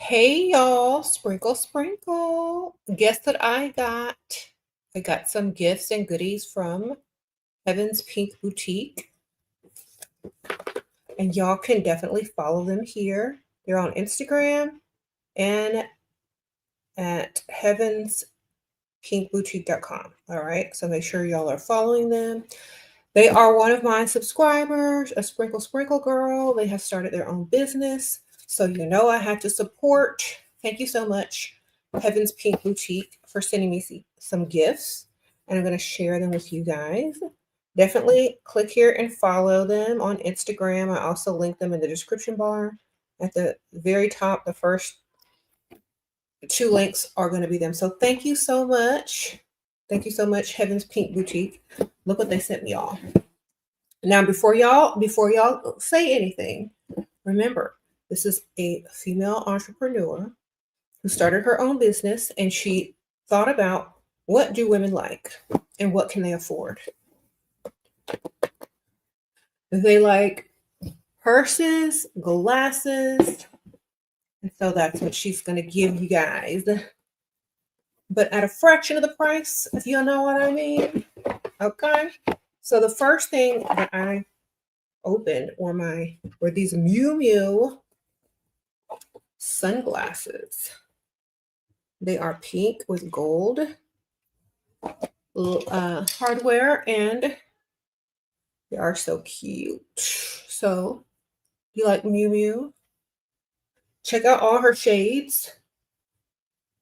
Hey y'all, sprinkle, sprinkle. Guess what I got? I got some gifts and goodies from Heaven's Pink Boutique, and y'all can definitely follow them here. They're on Instagram and at heavenspinkboutique.com. All right, so make sure y'all are following them. They are one of my subscribers, a sprinkle, sprinkle girl. They have started their own business, so you know I had to support. Thank you so much, Heaven's Pink Boutique, for sending me some gifts, and I'm going to share them with you guys. Definitely click here and follow them on Instagram. I also link them in the description bar. At the very top, the first two links are going to be them. So thank you so much. Thank you so much, Heaven's Pink Boutique. Look what they sent me, y'all. Now, before y'all say anything, remember, this is a female entrepreneur who started her own business, and she thought about what do women like and what can they afford. They like purses, glasses, and so that's what she's going to give you guys. But at a fraction of the price, if you know what I mean. Okay. So the first thing that I opened were these Miu Miu sunglasses. They are pink with gold hardware, and they are so cute. So, you like Miu Miu? Check out all her shades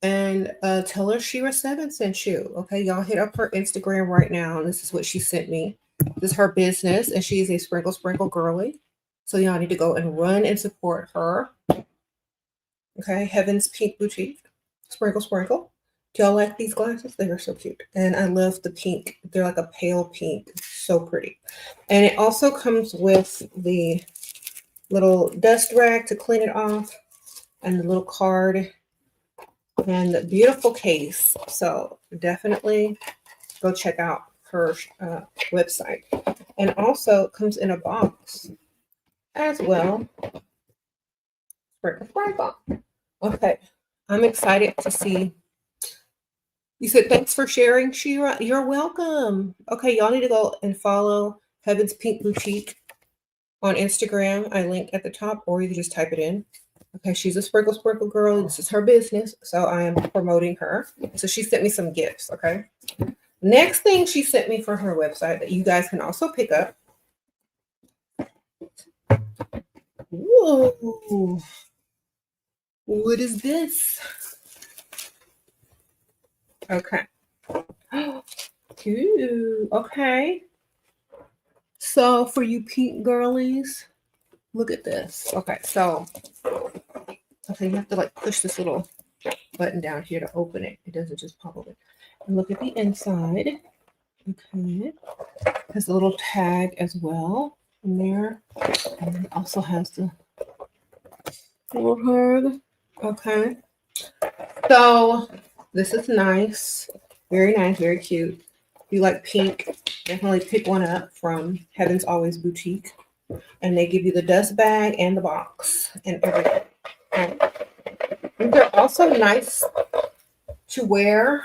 and tell her Shira7 sent you. Okay, y'all hit up her Instagram right now. And this is what she sent me. This is her business, and she is a sprinkle, sprinkle girly. So y'all need to go and run and support her. Okay, Heaven's Pink Boutique. Sprinkle, sprinkle. Do y'all like these glasses? They are so cute. And I love the pink. They're like a pale pink. So pretty. And it also comes with the little dust rag to clean it off, and the little card, and the beautiful case. So definitely go check out her website. And also it comes in a box as well. Sprinkle, sprinkle. Okay, I'm excited to see. You said thanks for sharing, Shira. You're welcome. Okay, y'all need to go and follow Heaven's Pink Boutique on Instagram. I link at the top, or you can just type it in. Okay, she's a sprinkle, sprinkle girl. This is her business, so I am promoting her. So she sent me some gifts, okay? Next thing she sent me for her website that you guys can also pick up. Whoa. What is this? Okay. Ooh, okay. So for you pink girlies, look at this. Okay, so you have to like push this little button down here to open it. It doesn't just pop open. And look at the inside. Okay. Has a little tag as well in there. And it also has the little hug. Okay. So this is nice. Very nice, very cute. If you like pink, definitely pick one up from Heaven's Always Boutique. And they give you the dust bag and the box and everything. Okay. They're also nice to wear.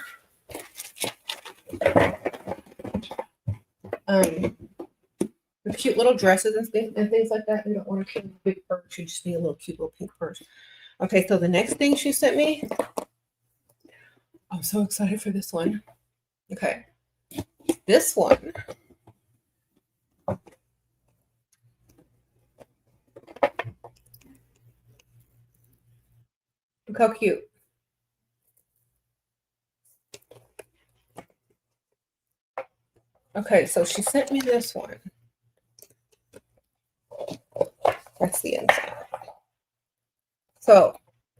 With cute little dresses and things like that. You don't want to carry a big purse. You just need a little cute little pink purse. Okay, so the next thing she sent me, I'm so excited for this one. Okay, this one. Look how cute. Okay, so she sent me this one. That's the inside. So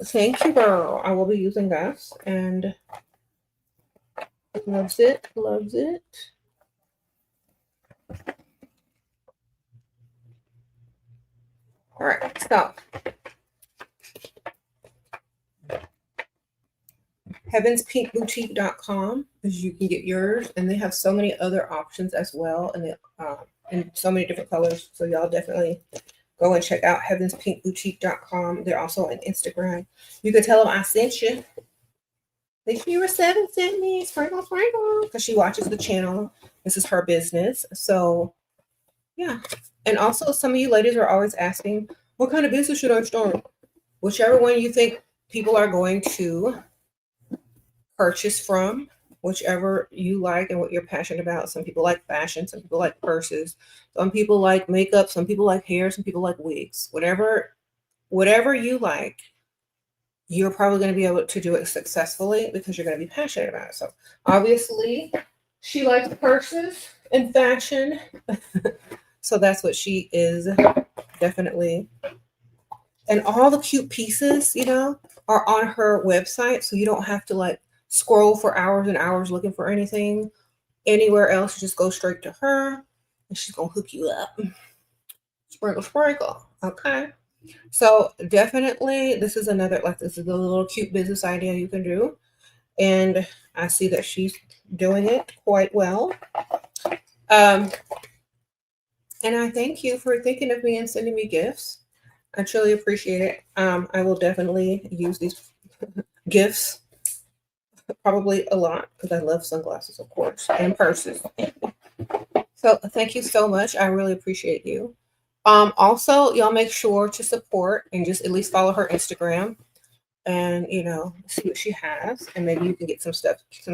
thank you, girl. I will be using this, and loves it. Loves it. All right, so heavenspinkboutique.com is you can get yours, and they have so many other options as well, and so many different colors. So y'all definitely Go and check out heavenspinkboutique.com. They're also on Instagram. You can tell them I sent you. They Fewer Seven sent me sprinkle because she watches the channel. This is her business. So yeah. And also some of you ladies are always asking, what kind of business should I start? Whichever one you think people are going to purchase from, whichever you like and what you're passionate about. Some people like fashion, some people like purses, some people like makeup, some people like hair, some people like wigs. Whatever you like, you're probably going to be able to do it successfully because you're going to be passionate about it. So obviously she likes purses and fashion. So that's what she is definitely. And all the cute pieces, are on her website. So you don't have to like scroll for hours and hours looking for anything anywhere else. You just go straight to her and she's going to hook you up. Sprinkle. Okay. So definitely this is a little cute business idea you can do. And I see that she's doing it quite well. And I thank you for thinking of me and sending me gifts. I truly appreciate it. I will definitely use these gifts probably a lot because I love sunglasses, of course, and purses. So thank you so much. I really appreciate you. Also, y'all make sure to support and just at least follow her Instagram and, see what she has. And maybe you can get some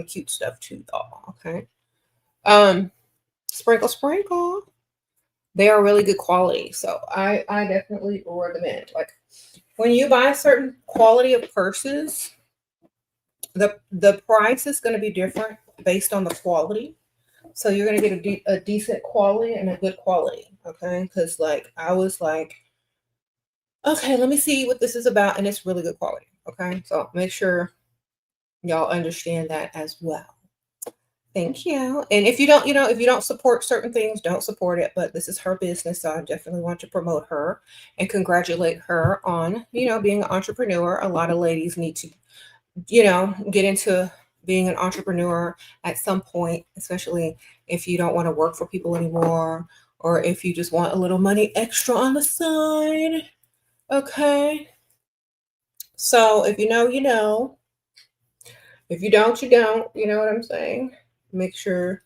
cute stuff too, y'all. Okay. Sprinkle. They are really good quality. So I definitely recommend. Like when you buy a certain quality of purses, the price is going to be different based on the quality. So you're going to get a decent quality and a good quality. Okay. Because I was like, okay, let me see what this is about. And it's really good quality. Okay. So make sure y'all understand that as well. Thank you. And if you don't support certain things, don't support it. But this is her business. So I definitely want to promote her and congratulate her on, being an entrepreneur. A lot of ladies need to, get into being an entrepreneur at some point, especially if you don't want to work for people anymore, or if you just want a little money extra on the side. Okay. So if you know, you know. If you don't, you don't. You know what I'm saying? Make sure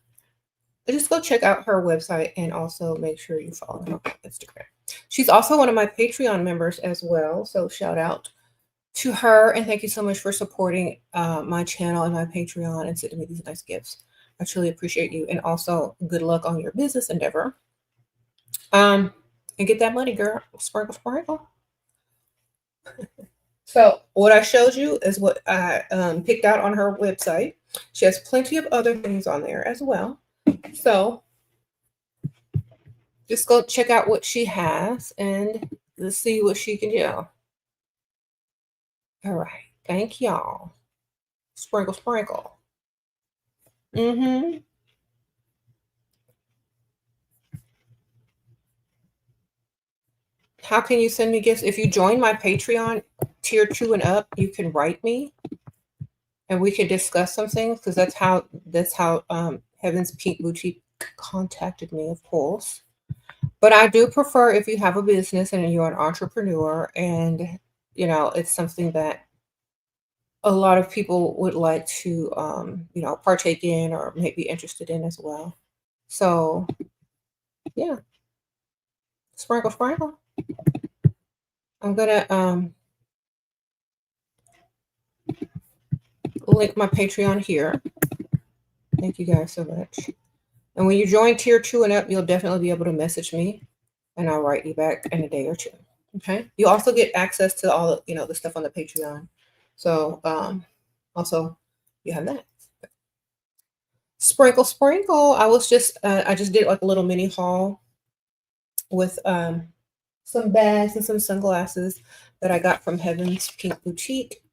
just go check out her website and also make sure you follow her on Instagram. She's also one of my Patreon members as well. So shout out to her and thank you so much for supporting my channel and my Patreon and sending me these nice gifts. I truly appreciate you. And also good luck on your business endeavor. And get that money, girl. Sprinkle. So what I showed you is what I picked out on her website. She has plenty of other things on there as well. So just go check out what she has and let's see what she can do. All right. Thank y'all. Sprinkle. How can you send me gifts? If you join my Patreon tier 2 and up, you can write me and we can discuss some things because that's how Heaven's Pink Boutique contacted me, of course. But I do prefer if you have a business and you're an entrepreneur and, it's something that a lot of people would like to, partake in or may be interested in as well. So, yeah. Sprinkle. I'm going to link my Patreon here. Thank you guys so much. And when you join tier 2 and up, you'll definitely be able to message me and I'll write you back in a day or two. Okay. You also get access to all the, the stuff on the Patreon. So, also you have that. Sprinkle. I just did like a little mini haul with, some bags and some sunglasses that I got from Heaven's Pink Boutique.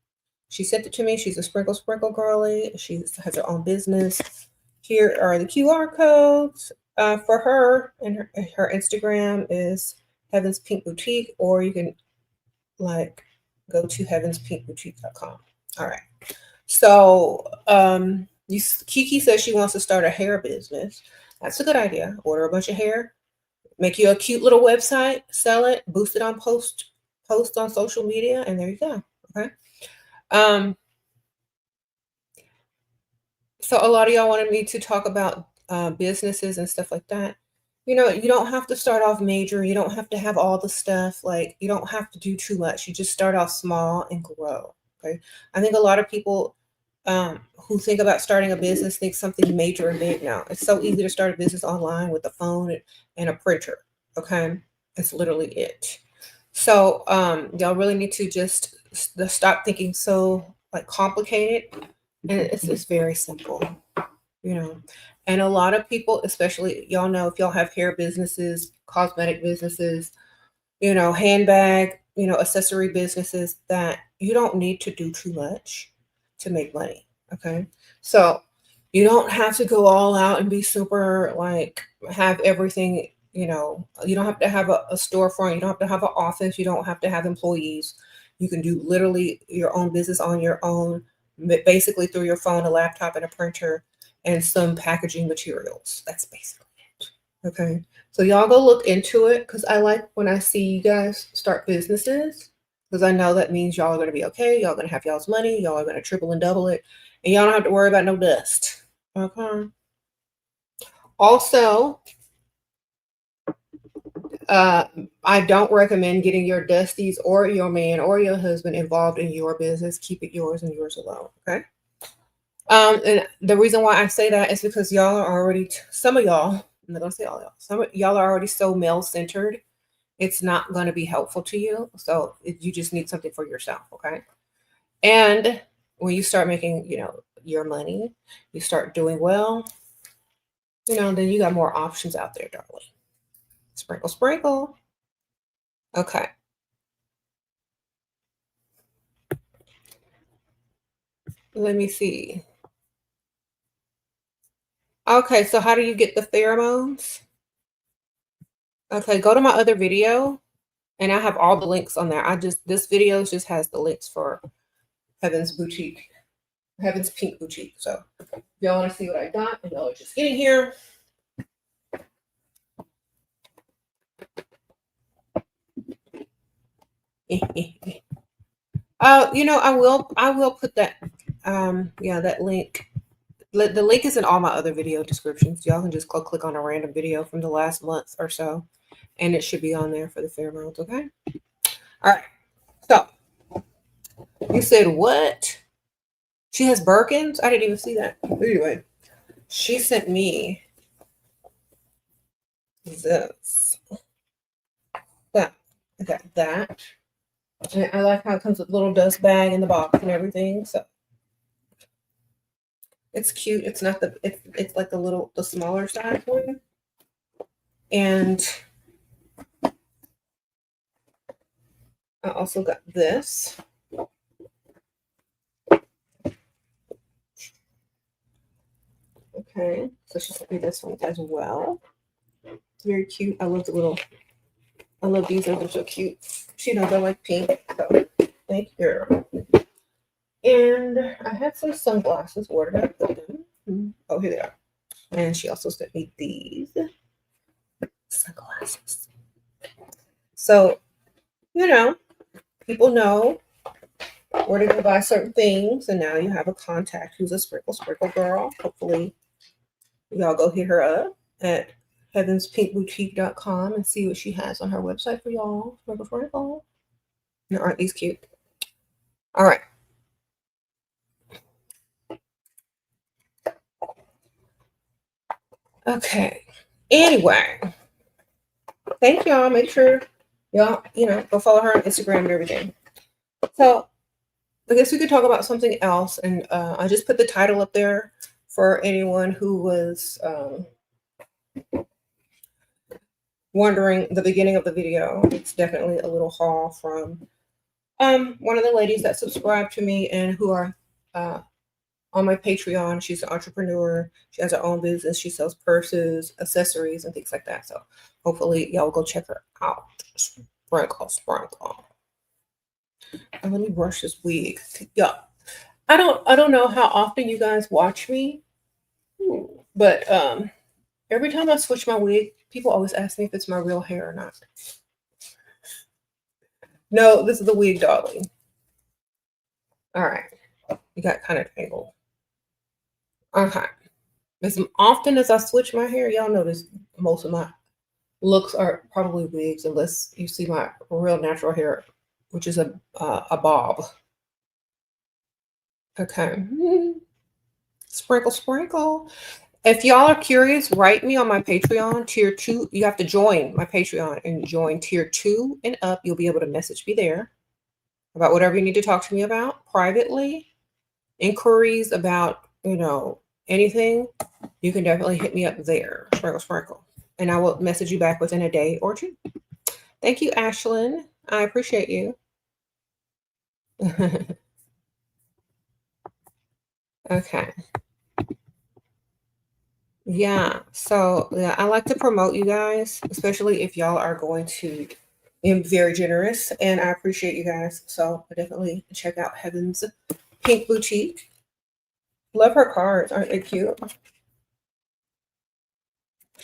She sent it to me. She's a sprinkle girly. She has her own business. Here are the QR codes for her, and her Instagram is Heaven's Pink Boutique, or you can go to heavenspinkboutique.com. All right. So Kiki says she wants to start a hair business. That's a good idea. Order a bunch of hair, Make you a cute little website, sell it, boost it on post on social media, and there you go. Okay. Um, so a lot of y'all wanted me to talk about businesses and stuff like that. You don't have to start off major. You don't have to have all the stuff. Like, you don't have to do too much. You just start off small and grow. Okay. I think a lot of people who think about starting a business think something major and big now. It's so easy to start a business online with a phone and a printer. Okay. It's literally it. So y'all really need to just stop thinking so like complicated, and it's very simple, you know. And a lot of people, especially y'all know if y'all have hair businesses, cosmetic businesses, handbag, accessory businesses, that you don't need to do too much to make money. Okay. So you don't have to go all out and be super like have everything, you don't have to have a storefront, you don't have to have an office, you don't have to have employees. You can do literally your own business on your own, basically through your phone, a laptop, and a printer, and some packaging materials. That's basically it. Okay. So y'all go look into it, because I like when I see you guys start businesses, because I know that means y'all are going to be okay. Y'all going to have y'all's money. Y'all are going to triple and double it. And y'all don't have to worry about no dust. Okay. Also, I don't recommend getting your dusties or your man or your husband involved in your business. Keep it yours and yours alone. Okay. And the reason why I say that is because y'all are already, some of y'all, I'm not going to say all y'all, some of y'all are already so male centered. It's not going to be helpful to you. So you just need something for yourself. Okay. And when you start making, your money, you start doing well, then you got more options out there, darling. Sprinkle, sprinkle. Okay. Let me see. Okay, so how do you get the pheromones? Okay, go to my other video, and I have all the links on there. This video just has the links for Heaven's Pink Boutique. So if y'all want to see what I got, and y'all are just getting here. I will put that that link. The link is in all my other video descriptions. Y'all can just click on a random video from the last month or so, and it should be on there for the pheromones. Okay. All right. So you said what? She has Birkins? I didn't even see that. Anyway, she sent me this. That. I got that. And I like how it comes with a little dust bag in the box and everything. So it's cute. It's not it's like the smaller size one. And I also got this. Okay, so she sent me this one as well. It's very cute. I love these. They're so cute. She knows I like pink. So thank you. And I had some sunglasses. Where did I put them? Oh, here they are. And she also sent me these sunglasses. So, people know where to go buy certain things. And now you have a contact who's a sprinkle girl. Hopefully, y'all go hit her up at heavenspinkboutique.com and see what she has on her website for y'all. Sprinkle. Now, aren't these cute? All right. Okay. Anyway, thank y'all. Make sure y'all, go follow her on Instagram and everything. So I guess we could talk about something else. And I just put the title up there for anyone who was wondering the beginning of the video. It's definitely a little haul from one of the ladies that subscribe to me and who are on my Patreon. She's an entrepreneur. She has her own business. She sells purses, accessories, and things like that. So hopefully y'all go check her out. Sprinkle. And let me brush this wig. Yeah. I don't know how often you guys watch me, but every time I switch my wig, People always ask me if it's my real hair or not. No, this is the wig, darling. All right. You got kind of tangled. Okay. As often as I switch my hair, y'all notice most of my looks are probably wigs, unless you see my real natural hair, which is a bob. Okay. Sprinkle, sprinkle. If y'all are curious, write me on my Patreon, tier 2. You have to join my Patreon and join tier 2 and up. You'll be able to message me there about whatever you need to talk to me about privately. Inquiries about, anything, you can definitely hit me up there. Sprinkle, sprinkle. And I will message you back within a day or two. Thank you, Ashlyn. I appreciate you. Okay. Yeah. So yeah, I like to promote you guys, especially if y'all are going to. I'm very generous, and I appreciate you guys. So definitely check out Heaven's Pink Boutique. Love her cards. Aren't they cute?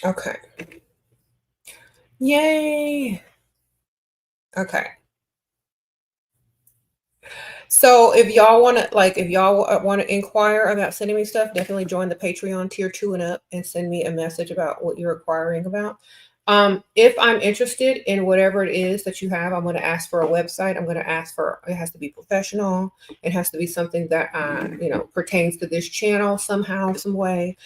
Okay. Yay. Okay. So if y'all want to inquire about sending me stuff, definitely join the Patreon tier 2 and up and send me a message about what you're inquiring about. If I'm interested in whatever it is that you have, I'm going to ask for a website. I'm going to ask for, it has to be professional. It has to be something that, pertains to this channel somehow, some way.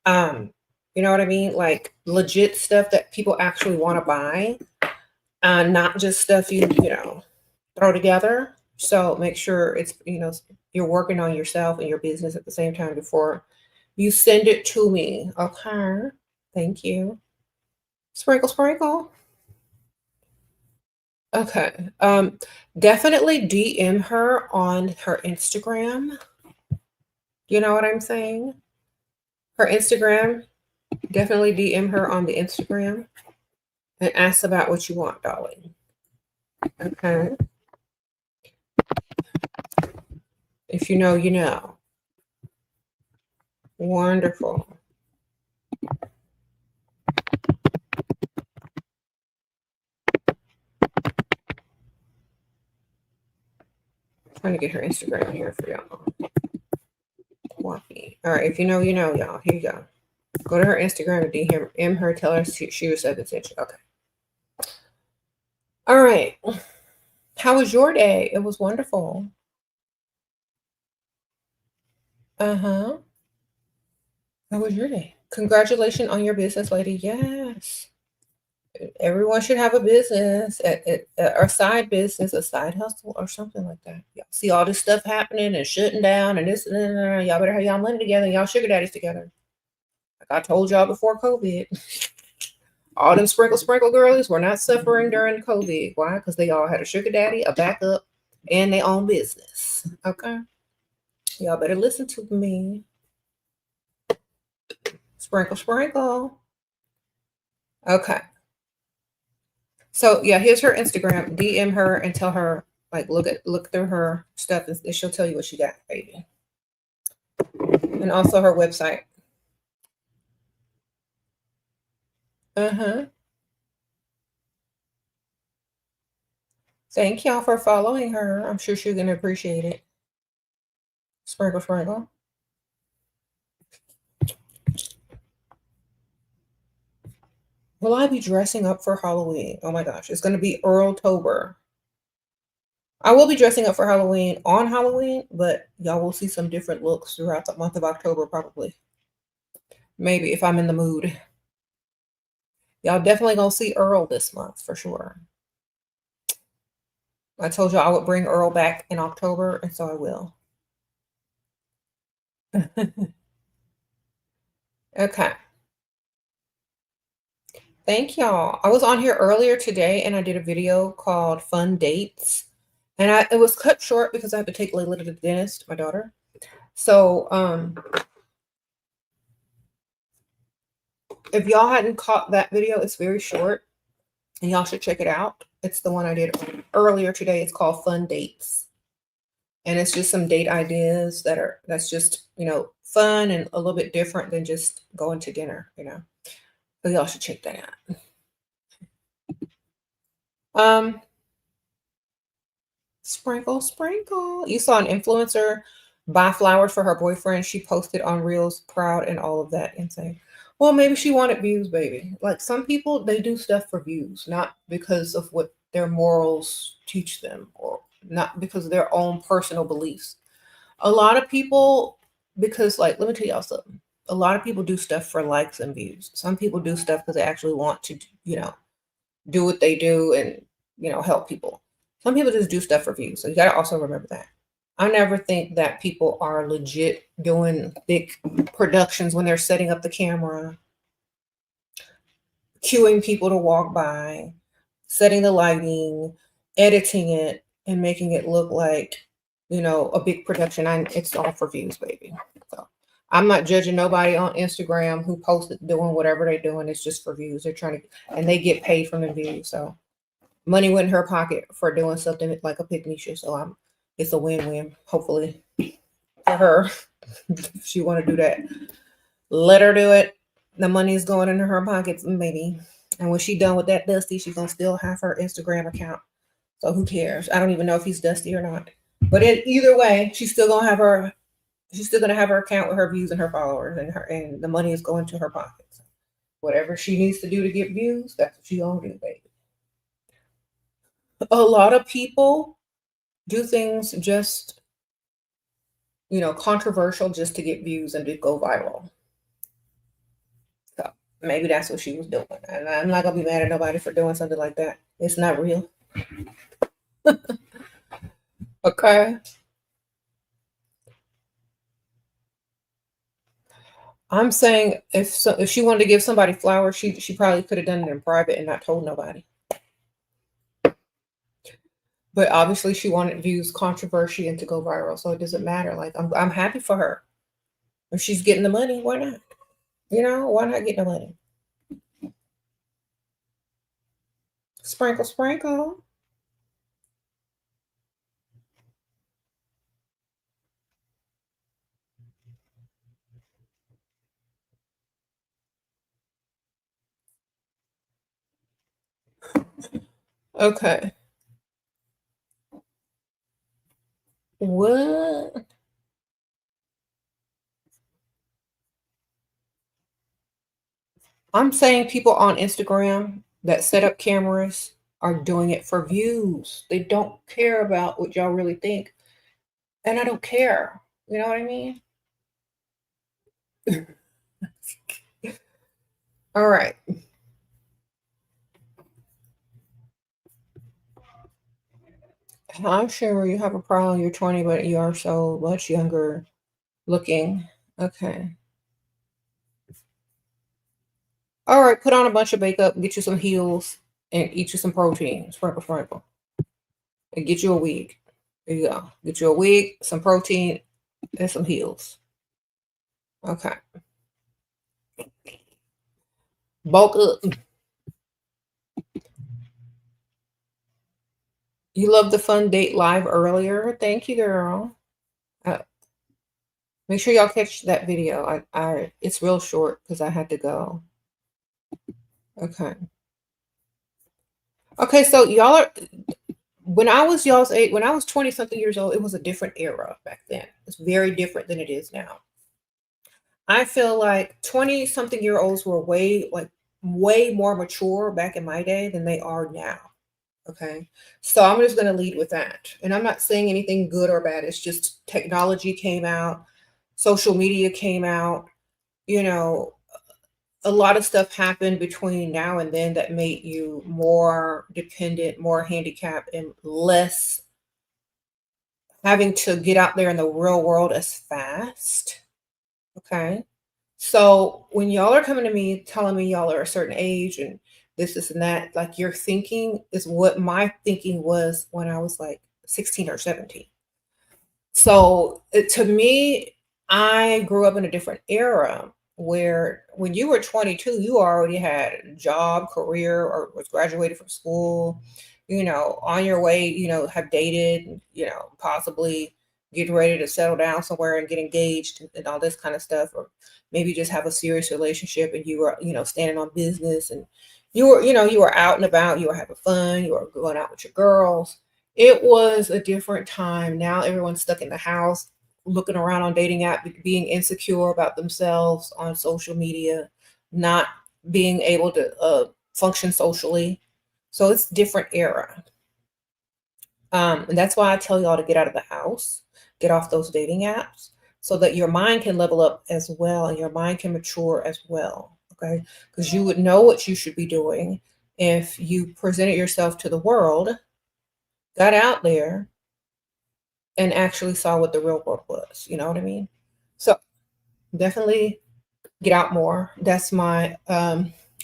You know what I mean? Like legit stuff that people actually want to buy, not just stuff you throw together. So make sure it's, you're working on yourself and your business at the same time before you send it to me. Okay. Thank you. Sprinkle, sprinkle. Okay. Definitely DM her on her Instagram. You know what I'm saying? Her Instagram. Definitely DM her on the Instagram and ask about what you want, darling. Okay. If you know, you know. Wonderful. Trying to get her Instagram here for y'all. Wappy. All right, if you know, you know, y'all. Here you go. Go to her Instagram and DM her. Tell her she was said the Okay. All right. How was your day? It was wonderful. Uh-huh. How was your day? Congratulations on your business, lady. Yes. Everyone should have a business, a side business, a side hustle, or something like that. Y'all see all this stuff happening and shutting down and this and that. Y'all better have y'all money together and y'all sugar daddies together. Like I told y'all before COVID, all them sprinkle girlies were not suffering during COVID. Why? Because they all had a sugar daddy, a backup, and their own business. Okay. Y'all better listen to me. Sprinkle, sprinkle. Okay. So yeah, here's her Instagram. DM her and tell her, like, look through her stuff and she'll tell you what she got, baby. And also her website. Uh-huh. Thank y'all for following her. I'm sure she's gonna appreciate it. Sprinkle, sprinkle. Will I be dressing up for Halloween? Oh my gosh, it's gonna be Earltober. I will be dressing up for Halloween on Halloween, but y'all will see some different looks throughout the month of October, probably. Maybe if I'm in the mood. Y'all definitely gonna see Earl this month for sure. I told you I would bring Earl back in October, and so I will. Okay. Thank y'all. I was on here earlier today and I did a video called Fun Dates. And it was cut short because I had to take Layla to the dentist, my daughter. So if y'all hadn't caught that video, it's very short and y'all should check it out. It's the one I did earlier today. It's called Fun Dates. And it's just some date ideas that's just, fun and a little bit different than just going to dinner, So y'all should check that out. Um, Sprinkle, sprinkle. You saw an influencer buy flowers for her boyfriend. She posted on Reels, proud and all of that. Insane. Well, maybe she wanted views, baby. Like some people, they do stuff for views, not because of what their morals teach them or not because of their own personal beliefs. A lot of people, because, like, let me tell y'all something. A lot of people do stuff for likes and views. Some people do stuff because they actually want to, do what they do and help people. Some people just do stuff for views, so you got to also remember that. I never think that people are legit doing big productions when they're setting up the camera, cueing people to walk by, setting the lighting, editing it, and making it look like a big production. It's all for views, baby. So I'm not judging nobody on Instagram who posted doing whatever they're doing. It's just for views. They're trying to, and they get paid from the views. So money went in her pocket for doing something like a picnic show. So it's a win-win, hopefully, for her. If she want to do that, let her do it. The money is going into her pockets, maybe. And when she's done with that Dusty, she's gonna still have her Instagram account. So who cares? I don't even know if he's Dusty or not. But either way, she's still gonna have her. She's still gonna have her account with her views and her followers, and the money is going to her pockets. Whatever she needs to do to get views, that's what she gonna do, baby. A lot of people do things just, controversial just to get views and to go viral. So maybe that's what she was doing. And I'm not gonna be mad at nobody for doing something like that. It's not real. Okay. I'm saying if she wanted to give somebody flowers, she probably could have done it in private and not told nobody. But obviously she wanted views, controversy, and to go viral. So it doesn't matter. Like I'm happy for her. If she's getting the money, why not? Why not get the money? Sprinkle, sprinkle. Okay. What? I'm saying people on Instagram that set up cameras are doing it for views. They don't care about what y'all really think. And I don't care. You know what I mean? All right. I'm sure you have a problem. You're 20, but you are so much younger looking. Okay. All right. Put on a bunch of makeup, get you some heels, and eat you some protein. Sprinkle, sprinkle. And get you a wig. There you go. Get you a wig, some protein, and some heels. Okay. Bulk up. You love the fun date live earlier. Thank you, girl. Uh, Make sure y'all catch that video. It's real short because I had to go. Okay. Okay, so y'all are when I was y'all's age, when I was 20 something years old, it was a different era back then. It's very different than it is now. I feel like 20 something year olds were way more mature back in my day than they are now. Okay. So I'm just going to lead with that. And I'm not saying anything good or bad. It's just technology came out, social media came out, you know, a lot of stuff happened between now and then that made you more dependent, more handicapped, and less having to get out there in the real world as fast. Okay. So when y'all are coming to me telling me y'all are a certain age and this and that, like your thinking is what my thinking was when I was like 16 or 17. So to me, I grew up in a different era where when you were 22, you already had a job, career, or was graduated from school, on your way, have dated, possibly getting ready to settle down somewhere and get engaged and all this kind of stuff, or maybe just have a serious relationship and you were, standing on business and you were out and about, you were having fun, you were going out with your girls. It was a different time. Now everyone's stuck in the house, looking around on dating app, being insecure about themselves on social media, not being able to function socially. So it's different era. And that's why I tell y'all to get out of the house, get off those dating apps so that your mind can level up as well and your mind can mature as well. Okay. Because you would know what you should be doing if you presented yourself to the world, got out there, and actually saw what the real world was. You know what I mean? So definitely get out more. That's my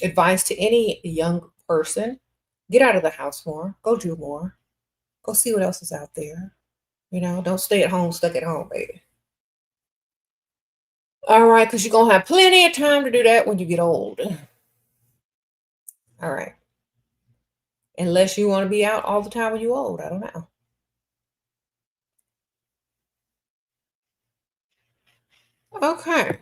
advice to any young person. Get out of the house more, go do more, go see what else is out there. Don't stay at home, stuck at home, baby. All right, because you're going to have plenty of time to do that when you get old. All right. Unless you want to be out all the time when you're old. I don't know. Okay.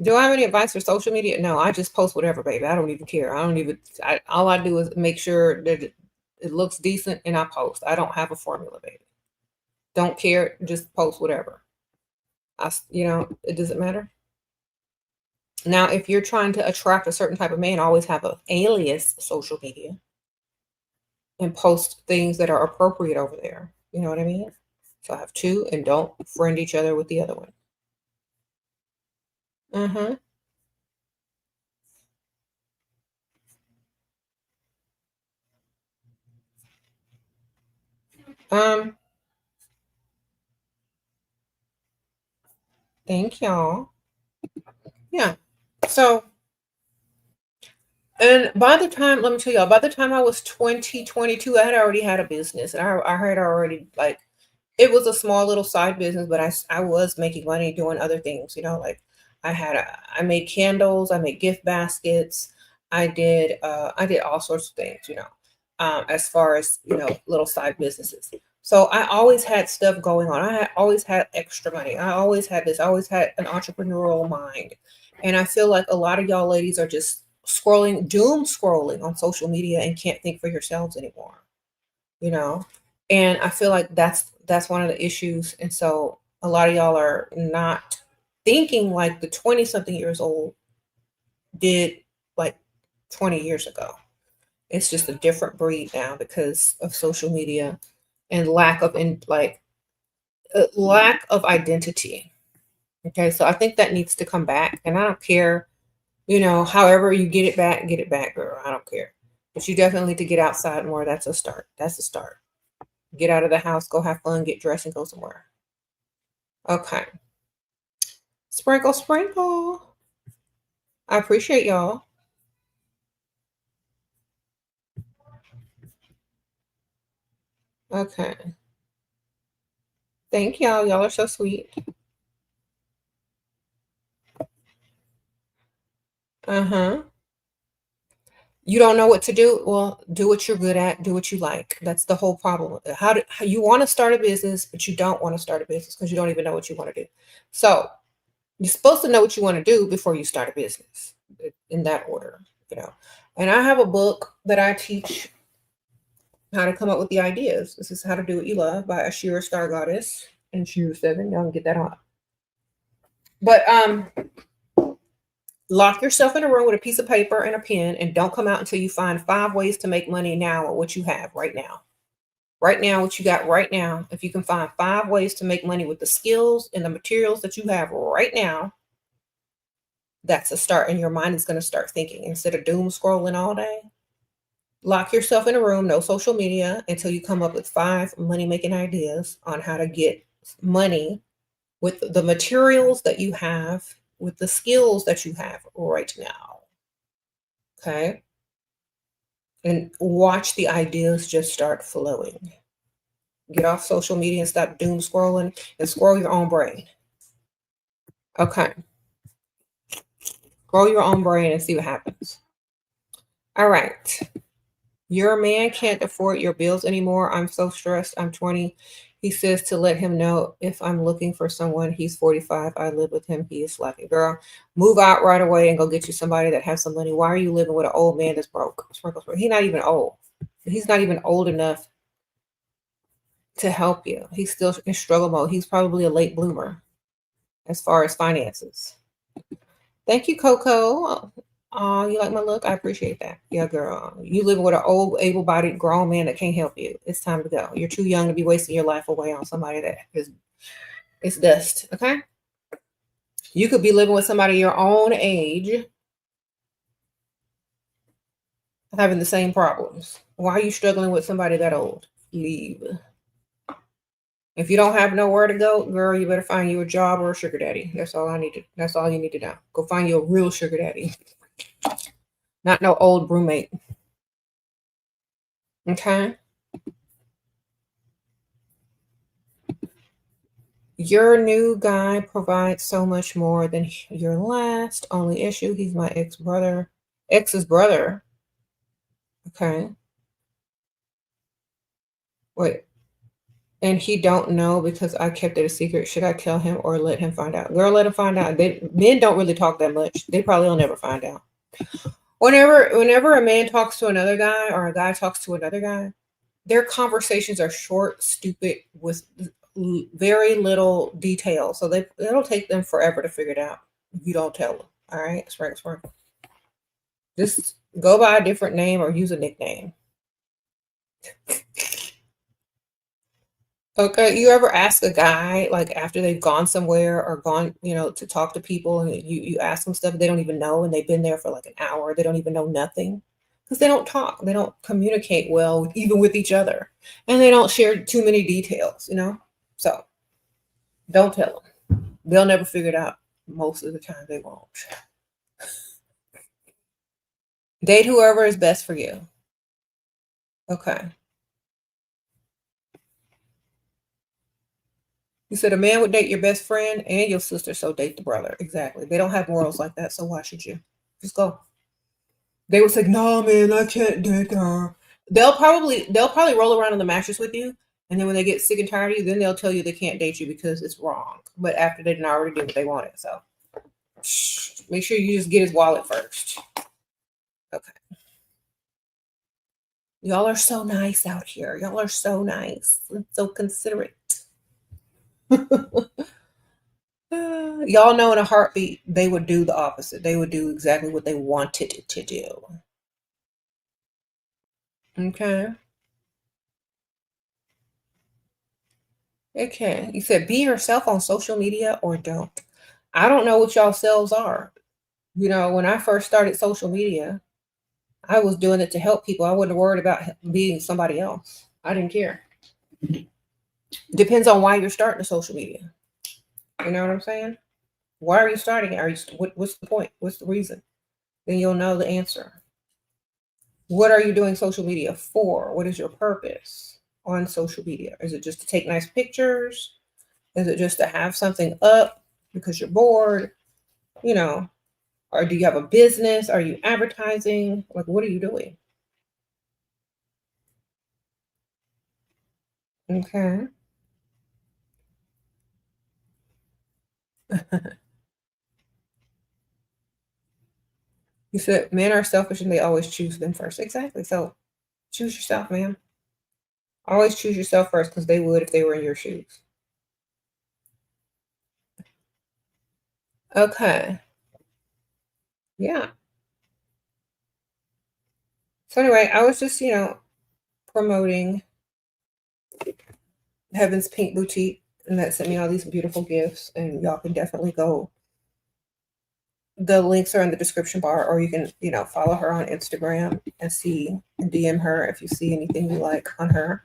Do I have any advice for social media? No, I just post whatever, baby. I don't even care. All I do is make sure that it looks decent and I post. I don't have a formula, baby. Don't care. Just post whatever. It doesn't matter. Now, if you're trying to attract a certain type of man, always have an alias social media and post things that are appropriate over there. You know what I mean? So I have two and don't friend each other with the other one. Mm-hmm. Um, thank y'all. Yeah. So, and by the time, let me tell y'all, by the time I was 22, I had already had a business and I had already like, it was a small little side business, but I was making money doing other things, like I made candles, I made gift baskets, I did all sorts of things, as far as, little side businesses. So I always had stuff going on. Always had extra money. I always had this. I always had an entrepreneurial mind. And I feel like a lot of y'all ladies are just doom scrolling on social media and can't think for yourselves anymore, you know? And I feel like that's one of the issues. And so a lot of y'all are not thinking like the 20 something years old did like 20 years ago. It's just a different breed now because of social media and lack of identity. Okay, so I think that needs to come back, and I don't care, however you get it back, girl. I don't care, but you definitely need to get outside more. That's a start. That's a start. Get out of the house, go have fun, get dressed, and go somewhere. Okay, sprinkle, sprinkle. I appreciate y'all. Okay, thank y'all. Y'all are so sweet. Uh huh. You don't know what to do? Well, do what you're good at, do what you like. That's the whole problem. How you want to start a business, but you don't want to start a business because you don't even know what you want to do. So you're supposed to know what you want to do before you start a business in that order, you know. And I have a book that I teach how to come up with the ideas. This is How to Do What You Love by Ashira Star Goddess and Shira 7. Y'all can get that on. But lock yourself in a room with a piece of paper and a pen and don't come out until you find 5 ways to make money now with what you have right now. Right now, what you got right now, if you can find 5 ways to make money with the skills and the materials that you have right now, that's a start. And your mind is going to start thinking instead of doom scrolling all day. Lock yourself in a room, no social media, until you come up with 5 money making ideas on how to get money with the materials that you have, with the skills that you have right now. Okay. And watch the ideas just start flowing. Get off social media and stop doom scrolling and scroll your own brain. Okay. Scroll your own brain and see what happens. All right. Your man can't afford your bills anymore. I'm so stressed. I'm 20 He says to let him know if I'm looking for someone. He's 45. I live with him. He is slacking. Girl, move out right away and go get you somebody that has some money. Why are you living with an old man that's broke? He's not even old. He's not even old enough to help you. He's still in struggle mode. He's probably a late bloomer as far as finances. Thank you, Coco. You like my look? I appreciate that. Yeah, girl. You living with an old, able-bodied, grown man that can't help you. It's time to go. You're too young to be wasting your life away on somebody that is dust. Okay? You could be living with somebody your own age having the same problems. Why are you struggling with somebody that old? Leave. If you don't have nowhere to go, girl, you better find you a job or a sugar daddy. That's all you need to know. Go find you a real sugar daddy. Not no old roommate. Okay? Your new guy provides so much more than your last. Only issue, he's my ex's brother. Okay. Wait. And he don't know because I kept it a secret. Should I tell him or let him find out? Girl, let him find out. Men don't really talk that much. They probably will never find out. Whenever a man talks to another guy or a guy talks to another guy, their conversations are short, stupid, with very little detail. So it'll take them forever to figure it out if you don't tell them. All right, it's right. Just go by a different name or use a nickname. Okay, you ever ask a guy like after they've gone somewhere or gone, to talk to people, and you ask them stuff they don't even know, and they've been there for like an hour, they don't even know nothing because they don't talk, they don't communicate well even with each other, and they don't share too many details, So don't tell them; they'll never figure it out. Most of the time, they won't. Date whoever is best for you. Okay. You said a man would date your best friend and your sister, so date the brother. Exactly. They don't have morals like that, so why should you? Just go. They would say, "No, man, I can't date her." They'll probably roll around on the mattress with you, and then when they get sick and tired of you, then they'll tell you they can't date you because it's wrong. But after they didn't already do what they wanted, so make sure you just get his wallet first. Okay. Y'all are so nice out here. Y'all are so nice and so considerate. Y'all know in a heartbeat they would do the opposite. They would do exactly what they wanted to do. Okay. Okay. You said be yourself on social media or don't. I don't know what y'all selves are. When I first started social media, I was doing it to help people. I wasn't worried about being somebody else. I didn't care. Depends on why you're starting a social media. You know what I'm saying? Why are you starting it? What's the point? What's the reason? Then you'll know the answer. What are you doing social media for? What is your purpose on social media? Is it just to take nice pictures? Is it just to have something up because you're bored? Or do you have a business? Are you advertising? Like, what are you doing? Okay. You said men are selfish and they always choose them first. Exactly. So choose yourself, man. Always choose yourself first because they would if they were in your shoes. Okay. Yeah. So anyway, I was just, promoting Heaven's Pink Boutique, and that sent me all these beautiful gifts. And y'all can definitely go. The links are in the description bar, or you can, follow her on Instagram and DM her if you see anything you like on her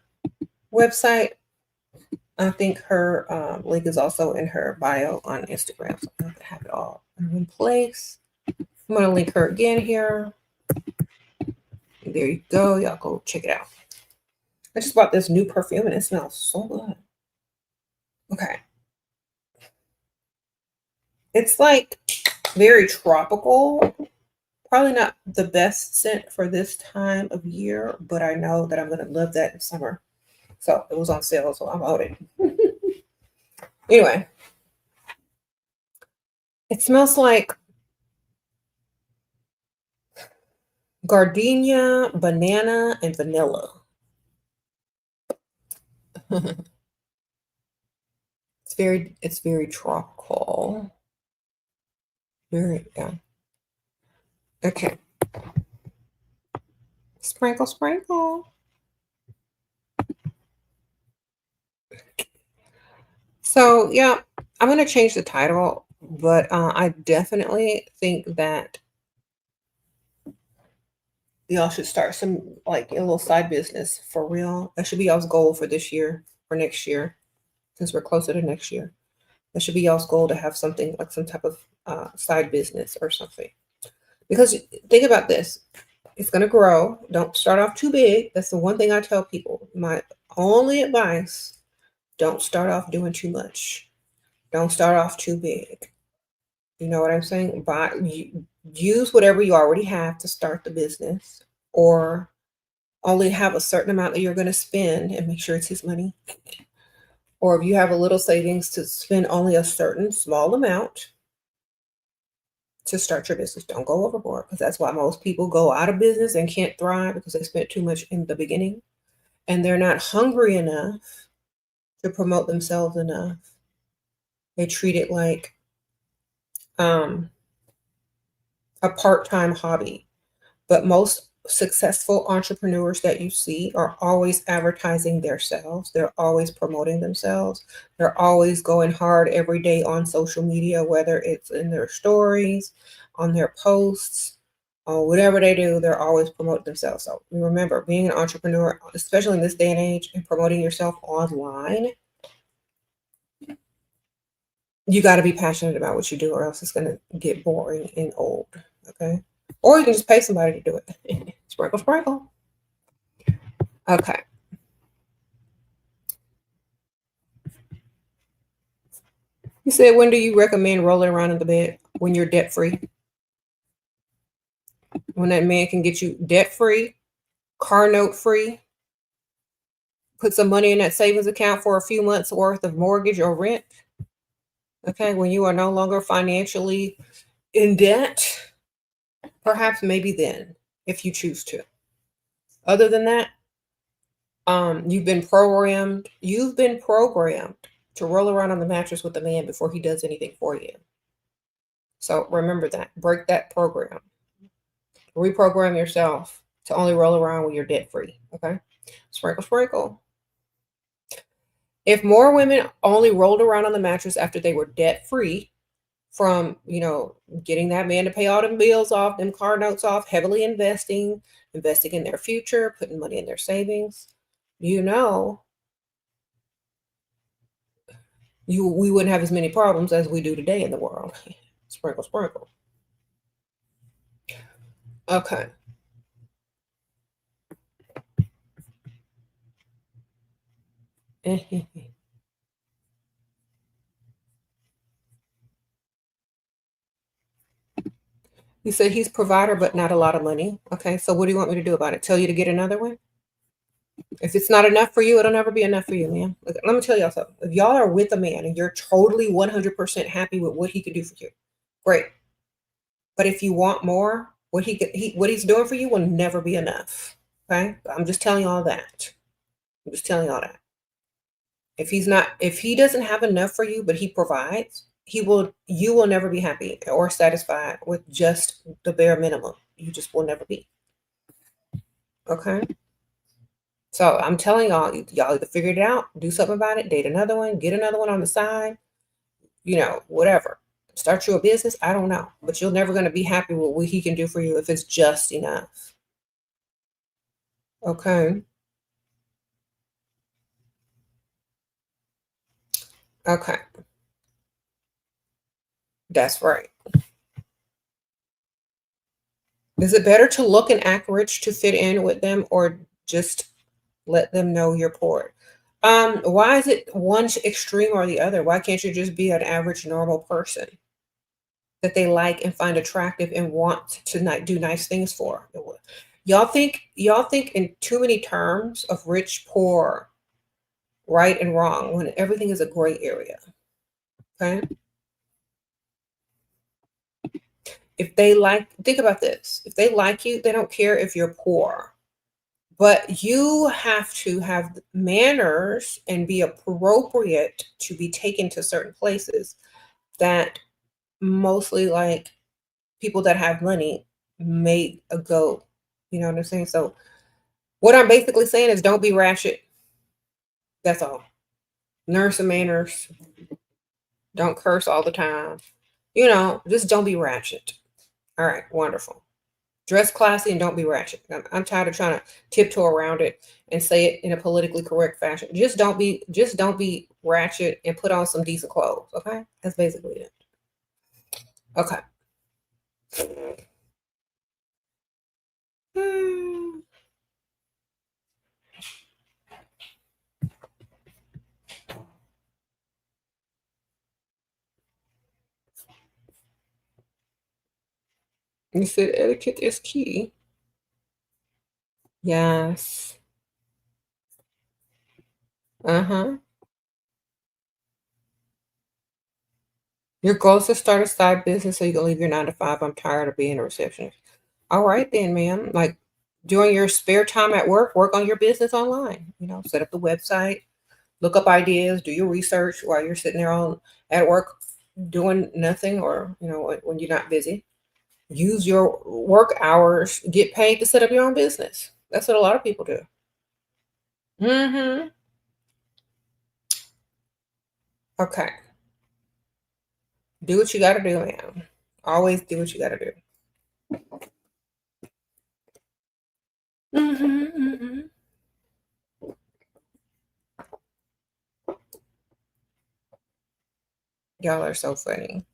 website. I think her link is also in her bio on Instagram, so I have it all in one place. I'm going to link her again here. There you go. Y'all go check it out. I just bought this new perfume and it smells so good. Okay. It's like very tropical. Probably not the best scent for this time of year, but I know that I'm going to love that in summer. So it was on sale, so I bought it. Anyway, it smells like gardenia, banana, and vanilla. It's very tropical. Very, yeah. Okay. Sprinkle, sprinkle. So yeah, I'm gonna change the title, but I definitely think that y'all should start some like a little side business for real. That should be y'all's goal for this year or next year, since we're closer to next year. That should be y'all's goal to have something like some type of side business or something. Because think about this, it's gonna grow. Don't start off too big. That's the one thing I tell people. My only advice: don't start off doing too much. Don't start off too big. You know what I'm saying? Use whatever you already have to start the business, or only have a certain amount that you're going to spend and make sure it's his money. Or if you have a little savings, to spend only a certain small amount to start your business. Don't go overboard, because that's why most people go out of business and can't thrive, because they spent too much in the beginning and they're not hungry enough to promote themselves enough. They treat it like um, a part-time hobby. But most successful entrepreneurs that you see are always advertising themselves. They're always promoting themselves. They're always going hard every day on social media, whether it's in their stories, on their posts, or whatever they do, they're always promoting themselves. So remember, being an entrepreneur, especially in this day and age, and promoting yourself online, you got to be passionate about what you do, or else it's going to get boring and old. Okay. Or you can just pay somebody to do it. Sprinkle, sprinkle. Okay. You said, when do you recommend rolling around in the bed? When you're debt free. When that man can get you debt free, car note free, put some money in that savings account for a few months worth of mortgage or rent. Okay. When you are no longer financially in debt, perhaps maybe then, if you choose to. Other than that, you've been programmed to roll around on the mattress with the man before he does anything for you. So remember that. Break that program. Reprogram yourself to only roll around when you're debt free. Okay. Sprinkle, sprinkle. If more women only rolled around on the mattress after they were debt free, from getting that man to pay all them bills off, them car notes off, heavily investing in their future, putting money in their savings, you know we wouldn't have as many problems as we do today in the world. Sprinkle, sprinkle. Okay. You said he's provider, but not a lot of money. Okay, so what do you want me to do about it? Tell you to get another one? If it's not enough for you, it'll never be enough for you, man. Look, let me tell y'all something. If y'all are with a man and you're totally 100% happy with what he can do for you, great. But if you want more, what he's doing for you will never be enough. Okay, I'm just telling y'all that. I'm just telling y'all that. If he doesn't have enough for you, but he provides, you will never be happy or satisfied with just the bare minimum. You just will never be. Okay. So I'm telling y'all either figure it out, do something about it, date another one, get another one on the side, whatever. Start you a business. I don't know, but you're never going to be happy with what he can do for you if it's just enough. Okay. Okay. That's right. Is it better to look and act rich to fit in with them, or just let them know you're poor? Why is it one extreme or the other? Why can't you just be an average normal person that they like and find attractive and want to do nice things for? Y'all think in too many terms of rich, poor, right and wrong, when everything is a gray area. Okay. If they like, think about this. If they like you, they don't care if you're poor. But you have to have manners and be appropriate to be taken to certain places that mostly like people that have money may go. You know what I'm saying? So what I'm basically saying is don't be ratchet. That's all. Nurse and manners. Don't curse all the time. Just don't be ratchet. All right, wonderful. Dress classy and don't be ratchet. I'm tired of trying to tiptoe around it and say it in a politically correct fashion. Just don't be ratchet and put on some decent clothes. Okay, that's basically it. Okay. Hmm. You said etiquette is key. Yes. Uh-huh. Your goal is to start a side business so you can leave your 9 to 5. I'm tired of being a receptionist. All right then, ma'am. Like during your spare time at work on your business online. Set up the website, look up ideas, do your research while you're sitting there on at work doing nothing, or when you're not busy. Use your work hours, get paid to set up your own business. That's what a lot of people do. Mm-hmm. Okay. Do what you gotta do, man. Always do what you gotta do. Mm-hmm, mm-hmm. Y'all are so funny.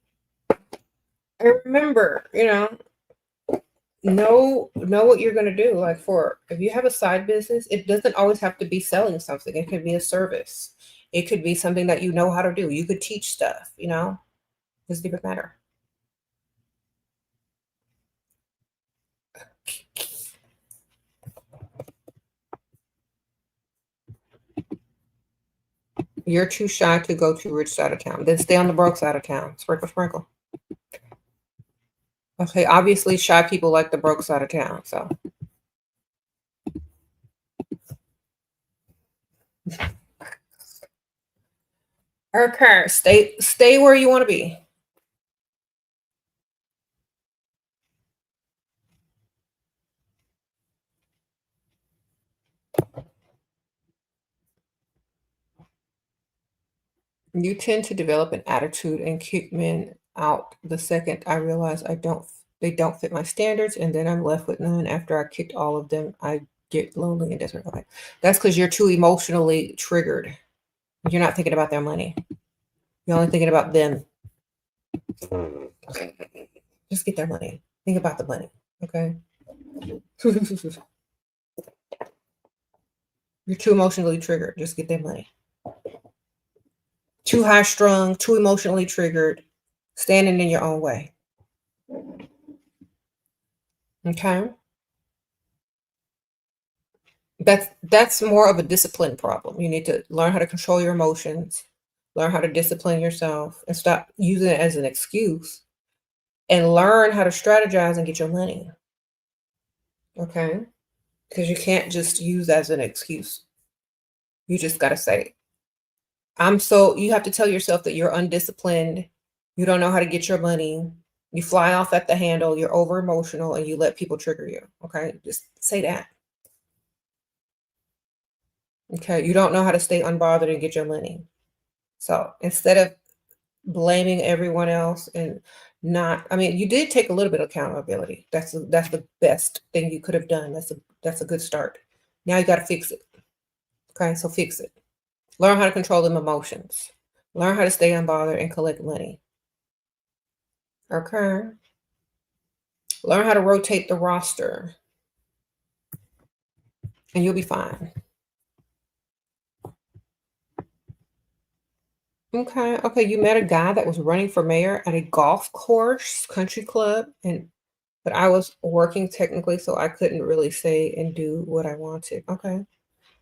And remember, know what you're going to do. Like, for if you have a side business, it doesn't always have to be selling something. It could be a service. It could be something that you know how to do. You could teach stuff. Doesn't even matter. You're too shy to go to rich side of town. Then stay on the broke side of town. Sprinkle, sprinkle. Okay, obviously shy people like the broke side of town. So okay, stay where you want to be. You tend to develop an attitude and kick men out the second I realize they don't fit my standards, and then I'm left with none. After I kicked all of them, I get lonely and desperate. Okay. That's because you're too emotionally triggered. You're not thinking about their money. You're only thinking about them. Just get their money. Think about the money. Okay. You're too emotionally triggered. Just get their money. Too high strung, too emotionally triggered, standing in your own way. Okay. That's more of a discipline problem. You need to learn how to control your emotions, learn how to discipline yourself, and stop using it as an excuse, and learn how to strategize and get your money. Okay? Because you can't just use as an excuse. You just got to say, you have to tell yourself that you're undisciplined, you don't know how to get your money, you fly off at the handle, you're over emotional, and you let people trigger you. Okay? Just say that. Okay? You don't know how to stay unbothered and get your money. So instead of blaming everyone else and not, I mean, you did take a little bit of accountability. That's the best thing you could have done. That's a good start. Now you got to fix it. Okay, so fix it. Learn how to control them emotions. Learn how to stay unbothered and collect money. Okay. Learn how to rotate the roster, and you'll be fine. Okay. Okay. You met a guy that was running for mayor at a golf course, country club, but I was working technically, so I couldn't really say and do what I wanted. Okay.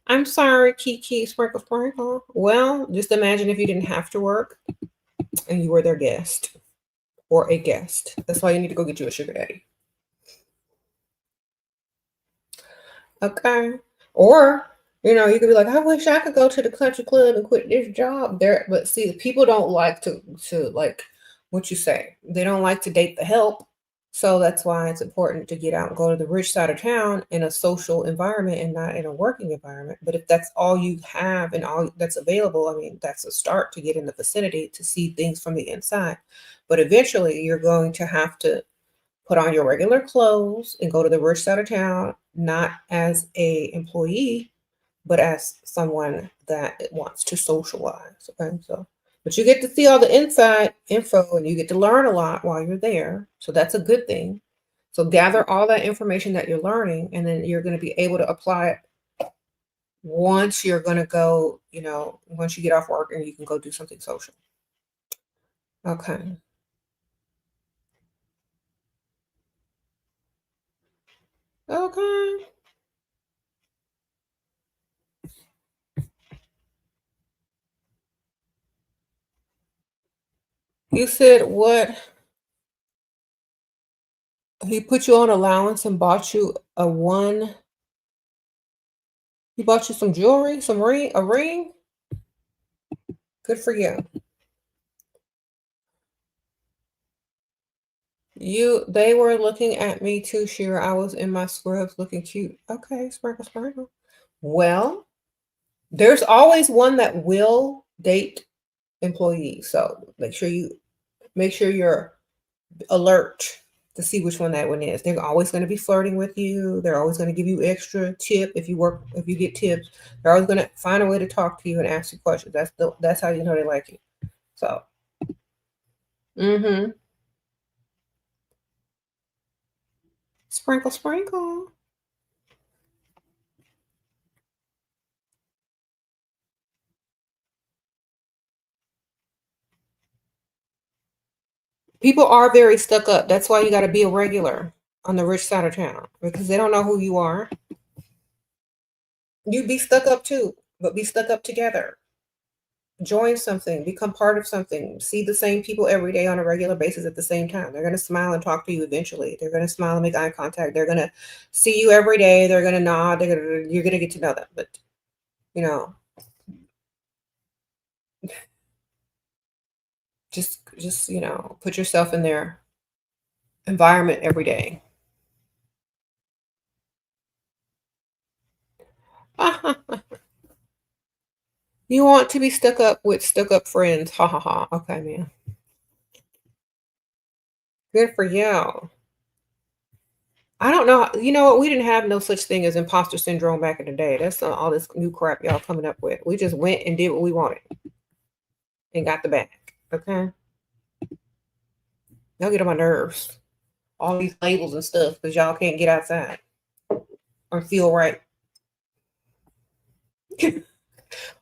I'm sorry, Kiki, sprinkle, sprinkle. Well, just imagine if you didn't have to work. and you were their guest or a guest. That's why you need to go get you a sugar daddy. Okay. Or, you could be like, I wish I could go to the country club and quit this job there. But see, people don't like to like what you say. They don't like to date the help. So that's why it's important to get out and go to the rich side of town in a social environment and not in a working environment. But if that's all you have and all that's available, I mean, that's a start to get in the vicinity to see things from the inside. But eventually you're going to have to put on your regular clothes and go to the rich side of town, not as a employee, but as someone that wants to socialize. Okay, so but you get to see all the inside info and you get to learn a lot while you're there. So that's a good thing. So gather all that information that you're learning, and then you're going to be able to apply it once you're going to go, once you get off work and you can go do something social. Okay. Okay. You said what? He put you on allowance and bought you he bought you some jewelry, a ring? Good for you. They were looking at me too, Shira. I was in my scrubs looking cute. Okay, sprinkle, sprinkle. Well, there's always one that will date employees. So make sure you're alert to see which one that one is. They're always going to be flirting with you. They're always going to give you extra tip if you get tips. They're always going to find a way to talk to you and ask you questions. That's how you know they like you. So, mm-hmm. Sprinkle, sprinkle. People are very stuck up. That's why you got to be a regular on the rich side of town because they don't know who you are. You be stuck up too, but be stuck up together. Join something, become part of something, see the same people every day on a regular basis at the same time. They're going to smile and talk to you eventually. They're going to smile and make eye contact. They're going to see you every day. They're going to nod. You're going to get to know them. But, you know, just, put yourself in their environment every day. You want to be stuck up with stuck up friends. Ha ha ha. Okay, man. Good for you. I don't know. You know what? We didn't have no such thing as imposter syndrome back in the day. That's all this new crap y'all coming up with. We just went and did what we wanted and got the bag. Okay. Y'all get on my nerves. All these labels and stuff because y'all can't get outside or feel right.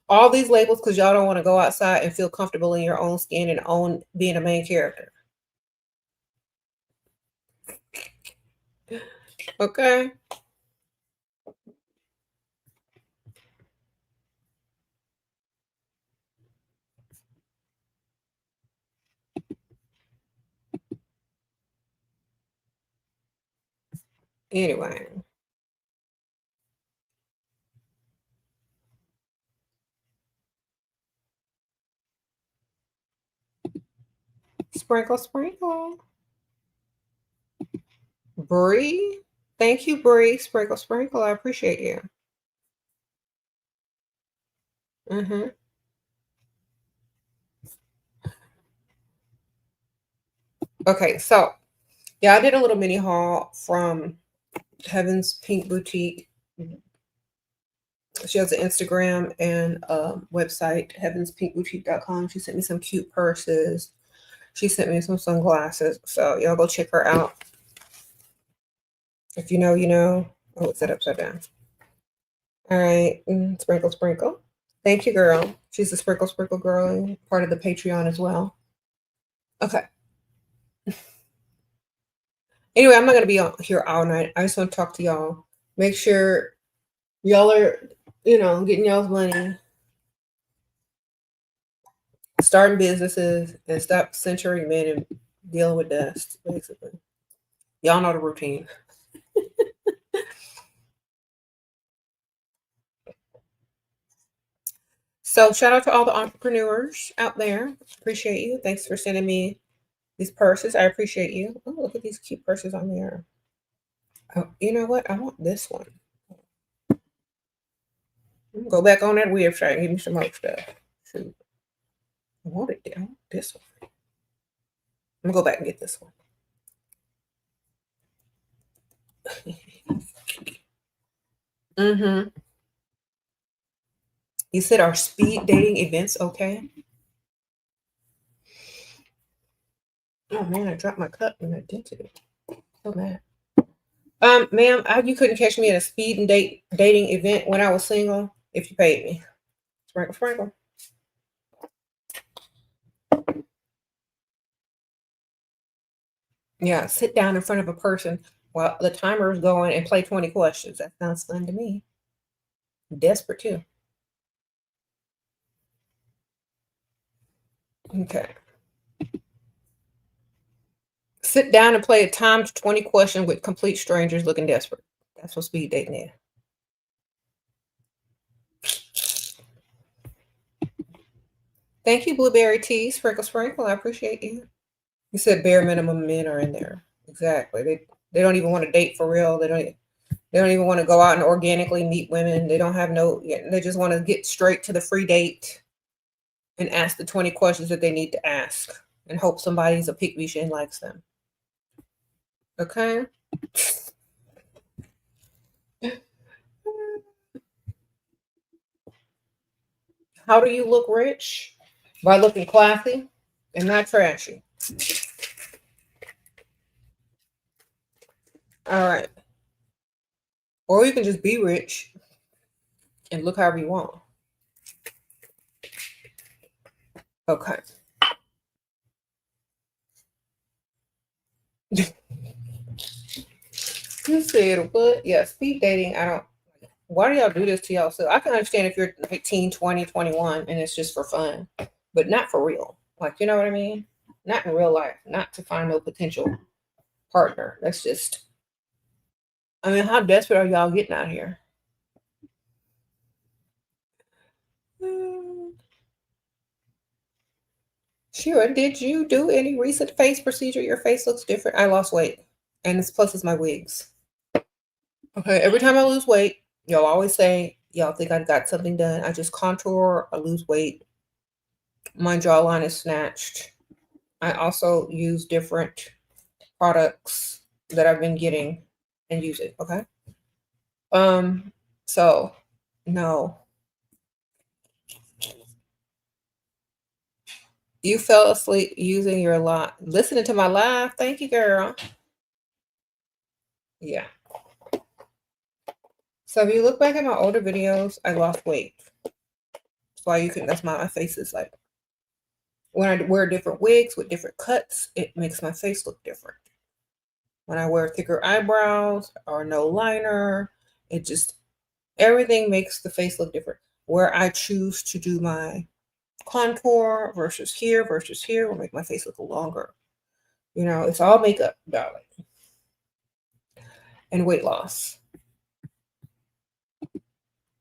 All these labels because y'all don't want to go outside and feel comfortable in your own skin and own being a main character. Okay. Anyway. Sprinkle, sprinkle. Bree. Thank you, Bree. Sprinkle, sprinkle. I appreciate you. Mm-hmm. Okay, so yeah, I did a little mini haul from Heaven's Pink Boutique. She has an Instagram and website, heavenspinkboutique.com. She sent me some cute purses. She sent me some sunglasses. So y'all go check her out. If you know, you know. Oh, it's set upside down. All right. Sprinkle, sprinkle. Thank you, girl. She's a sprinkle, sprinkle girl, part of the Patreon as well. Okay. Anyway, I'm not going to be here all night. I just want to talk to y'all. Make sure y'all are, getting y'all's money. starting businesses, and stop censoring men and dealing with dust, basically. Y'all know the routine. So shout out to all the entrepreneurs out there. Appreciate you. Thanks for sending me these purses. I appreciate you. Oh, look at these cute purses on there. Oh, you know what? I want this one. Go back on that website and give me some more stuff. Shoot. I want it. I want this one. I'm gonna go back and get this one. Mm-hmm. You said our speed dating events, okay? Oh man, I dropped my cup and I dented it. So mad. Ma'am, you couldn't catch me at a speed and dating event when I was single if you paid me. Sprinkle, sprinkle. Yeah, sit down in front of a person while the timer is going and play 20 questions. That sounds fun to me. Desperate too. Okay. Sit down and play a timed 20 question with complete strangers looking desperate. That's what speed dating is. Thank you, Blueberry Tea, Sprinkle Sprinkle. I appreciate you. You said bare minimum men are in there. Exactly. They don't even want to date for real. They don't even want to go out and organically meet women. They don't have they just want to get straight to the free date and ask the 20 questions that they need to ask and hope somebody's a pick me and likes them. Okay? How do you look rich? By looking classy and not trashy. All right. Or you can just be rich and look however you want. Okay. You said what? Yeah, speed dating. Why do y'all do this to y'all? So I can understand if you're 19, 20, 21 and it's just for fun, but not for real. Like, you know what I mean? Not in real life, not to find no potential partner. That's just, I mean, how desperate are y'all getting out here? Sure. Did you do any recent face procedure? Your face looks different. I lost weight, and it's my wigs. Okay, every time I lose weight, y'all always say y'all think I got something done. I just contour, I lose weight. My jawline is snatched. I also use different products that I've been getting and use it. Okay. So no. You fell asleep using your listening to my live. Thank you, girl. Yeah. So if you look back at my older videos, I lost weight. That's why that's my face is like. When I wear different wigs with different cuts, it makes my face look different. When I wear thicker eyebrows or no liner, everything makes the face look different. Where I choose to do my contour versus here will make my face look longer. You know, it's all makeup, darling. And weight loss.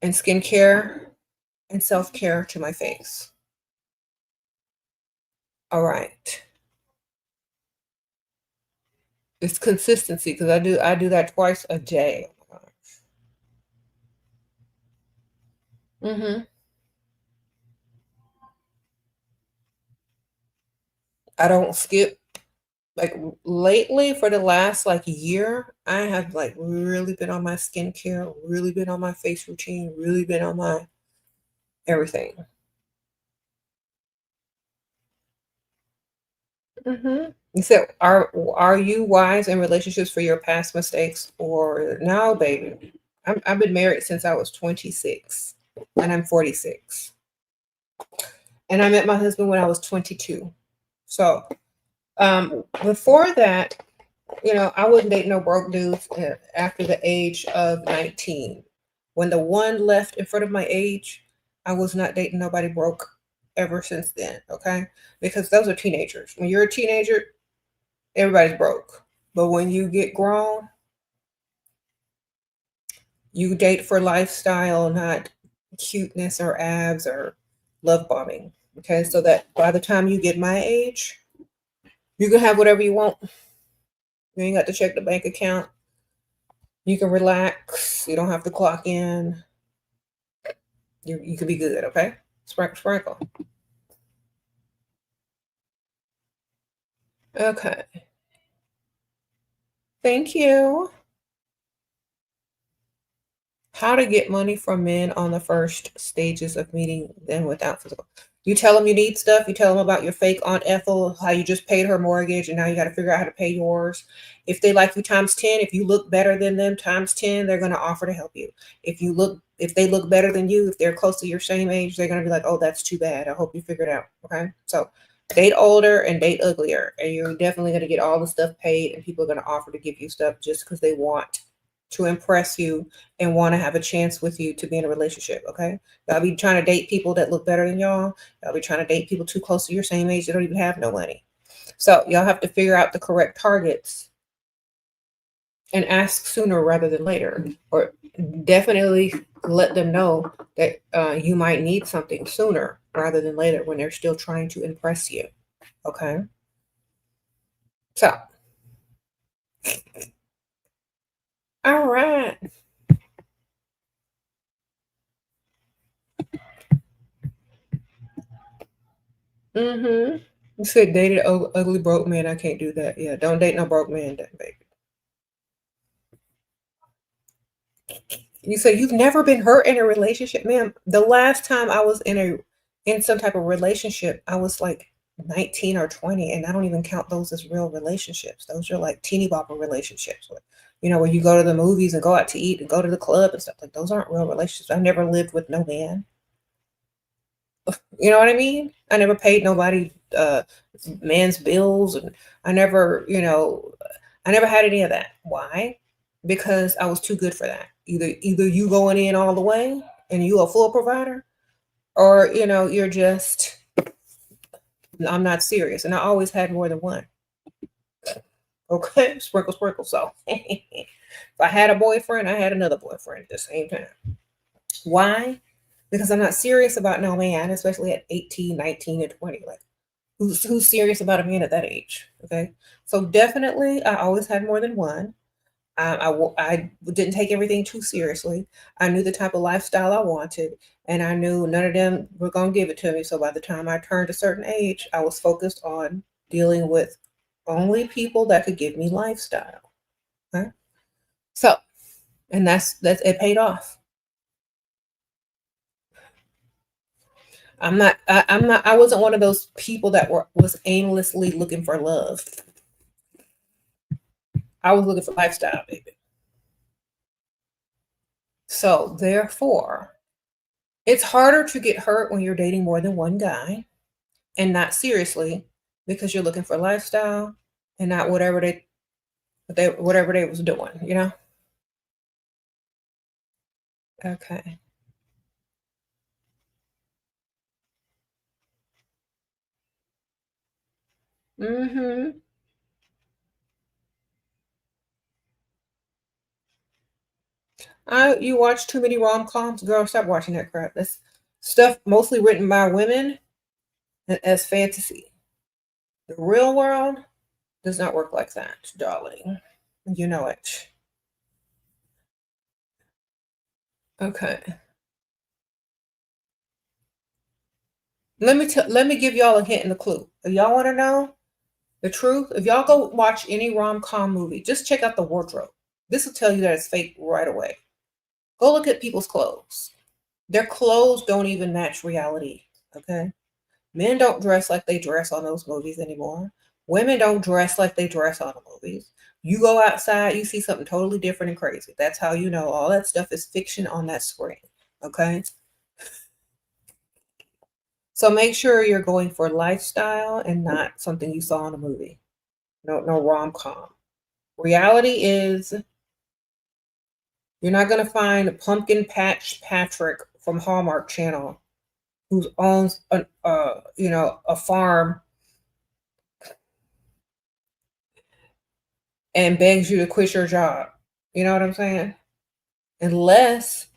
And skincare and self-care to my face. All right. It's consistency because I do that twice a day. Mm-hmm. I don't skip. Like lately, for the last like year, I have like really been on my skincare, really been on my face routine, really been on my everything. Mm-hmm. You said, are you wise in relationships for your past mistakes or no, baby? I've been married since I was 26, and I'm 46, and I met my husband when I was 22. So, before that, I wouldn't date no broke dudes after the age of 19. When the one left in front of my age, I was not dating nobody broke. ever since then, okay? Because those are teenagers. When you're a teenager, everybody's broke. But when you get grown, you date for lifestyle, not cuteness or abs or love bombing. Okay, so that by the time you get my age, you can have whatever you want. You ain't got to check the bank account. You can relax. You don't have to clock in. You can be good, okay? Sprinkle, sprinkle. Okay. Thank you. How to get money from men on the first stages of meeting them without physical. You tell them you need stuff. You tell them about your fake Aunt Ethel, how you just paid her mortgage and now you got to figure out how to pay yours. If they like you times 10, if you look better than them times 10, they're going to offer to help you. If they look better than you, if they're close to your same age, they're going to be like, oh, that's too bad. I hope you figure it out. Okay. So date older and date uglier. And you're definitely going to get all the stuff paid and people are going to offer to give you stuff just because they want to impress you and want to have a chance with you to be in a relationship. Okay. Y'all be trying to date people that look better than y'all. Y'all be trying to date people too close to your same age that don't even have no money. So y'all have to figure out the correct targets and ask sooner rather than later, or definitely let them know that you might need something sooner rather than later when they're still trying to impress you. Okay. So, all right. Mm-hmm. You said dated ugly broke man. I can't do that. Yeah, don't date no broke man, then, baby. You say you've never been hurt in a relationship, ma'am. The last time I was in some type of relationship, I was like 19 or 20, and I don't even count those as real relationships. Those are like teeny bopper relationships, where you go to the movies and go out to eat and go to the club and stuff. Like those aren't real relationships. I never lived with no man. You know what I mean? I never paid nobody man's bills, and I never, I never had any of that. Why? Because I was too good for that. Either you going in all the way and you a full provider, or you're just I'm not serious. And I always had more than one. Okay, sprinkle, sprinkle. So if I had a boyfriend, I had another boyfriend at the same time. Why? Because I'm not serious about no man, especially at 18, 19, and 20. Like, who's serious about a man at that age? Okay. So definitely, I always had more than one. I didn't take everything too seriously. I knew the type of lifestyle I wanted, and I knew none of them were going to give it to me. So by the time I turned a certain age, I was focused on dealing with only people that could give me lifestyle. Okay? So, and that's it paid off. I wasn't one of those people that was aimlessly looking for love. I was looking for lifestyle, baby. So therefore, it's harder to get hurt when you're dating more than one guy and not seriously because you're looking for lifestyle and not whatever they was doing. Okay. Mm-hmm. You watch too many rom-coms, girl. Stop watching that crap. That's stuff mostly written by women as fantasy. The real world does not work like that, darling. You know it. Okay. Let me give y'all a hint and a clue. If y'all want to know the truth, if y'all go watch any rom-com movie, just check out the wardrobe. This will tell you that it's fake right away. Go look at people's clothes. Their clothes don't even match reality. Okay. Men don't dress like they dress on those movies anymore. Women don't dress like they dress on the movies. You go outside, you see something totally different and crazy. That's how you know all that stuff is fiction on that screen. Okay. So make sure you're going for lifestyle and not something you saw in a movie. No rom-com. Reality is you're not going to find Pumpkin Patch Patrick from Hallmark Channel who owns a farm and begs you to quit your job. You know what I'm saying? Unless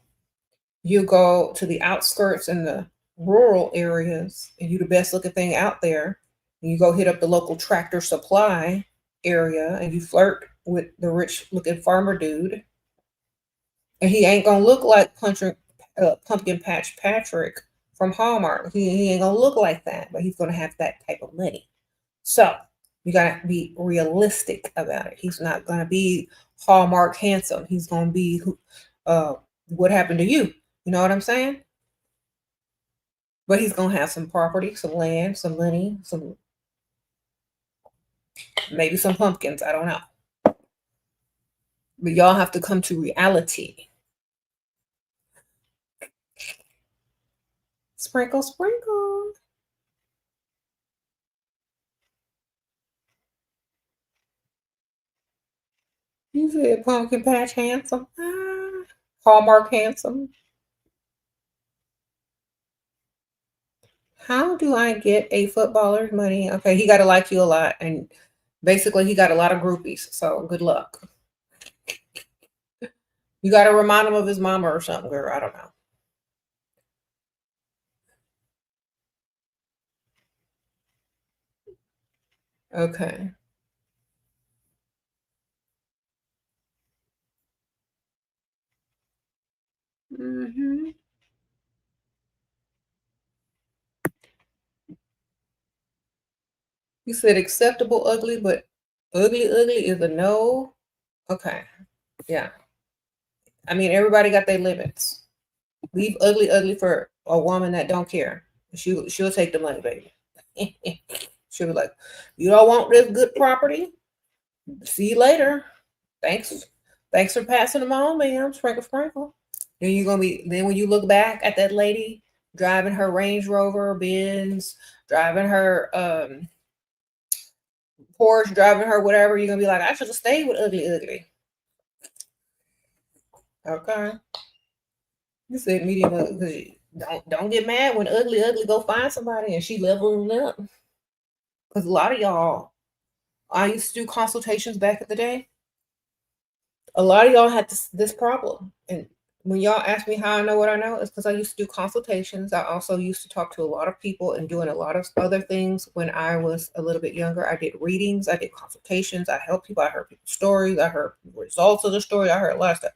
you go to the outskirts and the rural areas and you the best looking thing out there, and you go hit up the local Tractor Supply area and you flirt with the rich looking farmer dude, and he ain't gonna look like Pumpkin Patch Patrick from Hallmark. He ain't gonna look like that, but he's gonna have that type of money. So you gotta be realistic about it. He's not gonna be Hallmark handsome. He's gonna be what happened to you. You know what I'm saying? But he's gonna have some property, some land, some money, maybe some pumpkins. I don't know. But y'all have to come to reality. Sprinkle, sprinkle. You said pumpkin patch handsome. Hallmark handsome. How do I get a footballer's money? Okay, he got to like you a lot. And basically, he got a lot of groupies. So good luck. You got to remind him of his mama or something, girl. I don't know. Okay. Hmm. You said acceptable ugly, but ugly is a no. Okay. Yeah. I mean, everybody got their limits. Leave ugly for a woman that don't care. She'll take the money, baby. She'll be like, you don't want this good property? See you later. Thanks. Thanks for passing them on, ma'am. Sprinkle, sprinkle. Then when you look back at that lady driving her Range Rover, Benz, driving her Porsche, driving her whatever, you're gonna be like, I should have stayed with ugly. Okay. You said medium ugly. Don't get mad when ugly go find somebody and she leveling up. Because a lot of y'all, I used to do consultations back in the day. A lot of y'all had this problem. And when y'all ask me how I know what I know, it's because I used to do consultations. I also used to talk to a lot of people and doing a lot of other things when I was a little bit younger. I did readings, I did consultations, I helped people, I heard people's stories, I heard results of the story, I heard a lot of stuff.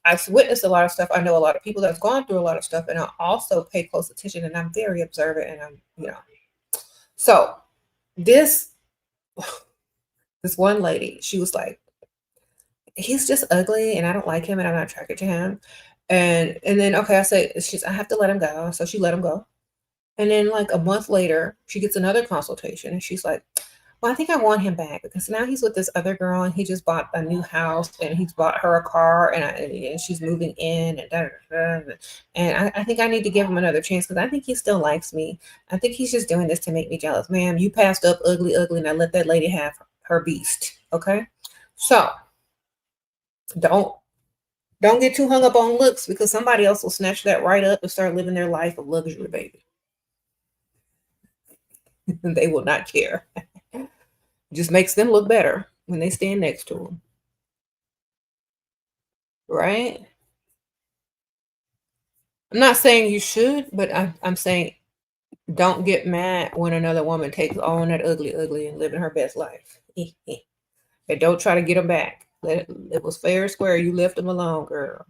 I've witnessed a lot of stuff. I know a lot of people that's gone through a lot of stuff, and I also pay close attention, and I'm very observant, and So this this one lady, she was like, he's just ugly and I don't like him and I'm not attracted to him. And then okay, I have to let him go. So she let him go. And then like a month later, she gets another consultation and she's like, well, I think I want him back because now he's with this other girl and he just bought a new house and he's bought her a car and she's moving in and I think I need to give him another chance because I think he still likes me. I think he's just doing this to make me jealous. Ma'am, you passed up ugly, and I let that lady have her beast. Okay. So don't get too hung up on looks because somebody else will snatch that right up and start living their life of luxury, baby. They will not care. Just makes them look better when they stand next to them. Right? I'm not saying you should, but I'm saying don't get mad when another woman takes on that ugly and living her best life. And don't try to get them back. It was fair and square. You left them alone, girl.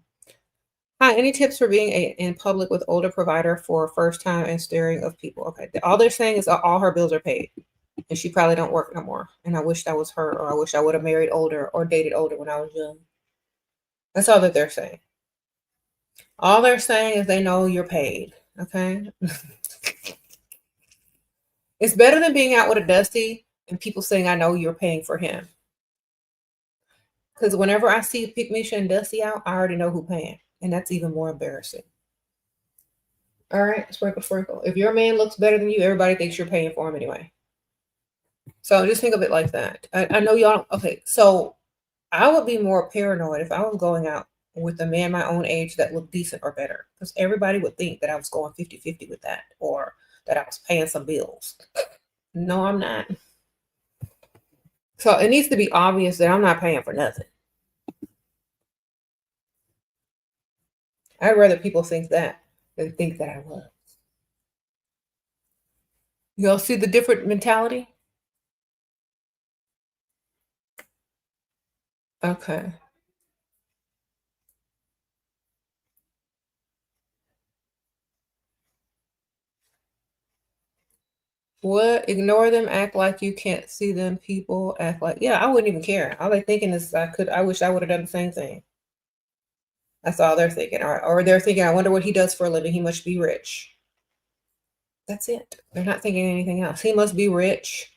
Hi, any tips for being in public with older provider for first time and staring of people? Okay, all they're saying is all her bills are paid, and she probably don't work no more. And I wish that was her, or I wish I would have married older or dated older when I was young. That's all that they're saying. All they're saying is they know you're paid. Okay, it's better than being out with a Dusty and people saying I know you're paying for him. Because whenever I see Misha and Dusty out, I already know who paying, and that's even more embarrassing. All right, sprinkle, sprinkle. If your man looks better than you, everybody thinks you're paying for him anyway. So just think of it like that. I know y'all. Okay, so I would be more paranoid if I was going out with a man my own age that looked decent or better. Because everybody would think that I was going 50-50 with that, or that I was paying some bills. No, I'm not. So it needs to be obvious that I'm not paying for nothing. I'd rather people think that than think that I was. Y'all see the different mentality? Okay. What? Ignore them, act like you can't see them. People act like, yeah, I wouldn't even care. All they're thinking is I wish I would have done the same thing. That's all they're thinking. Or they're thinking, I wonder what he does for a living. He must be rich. That's it. They're not thinking anything else. He must be rich.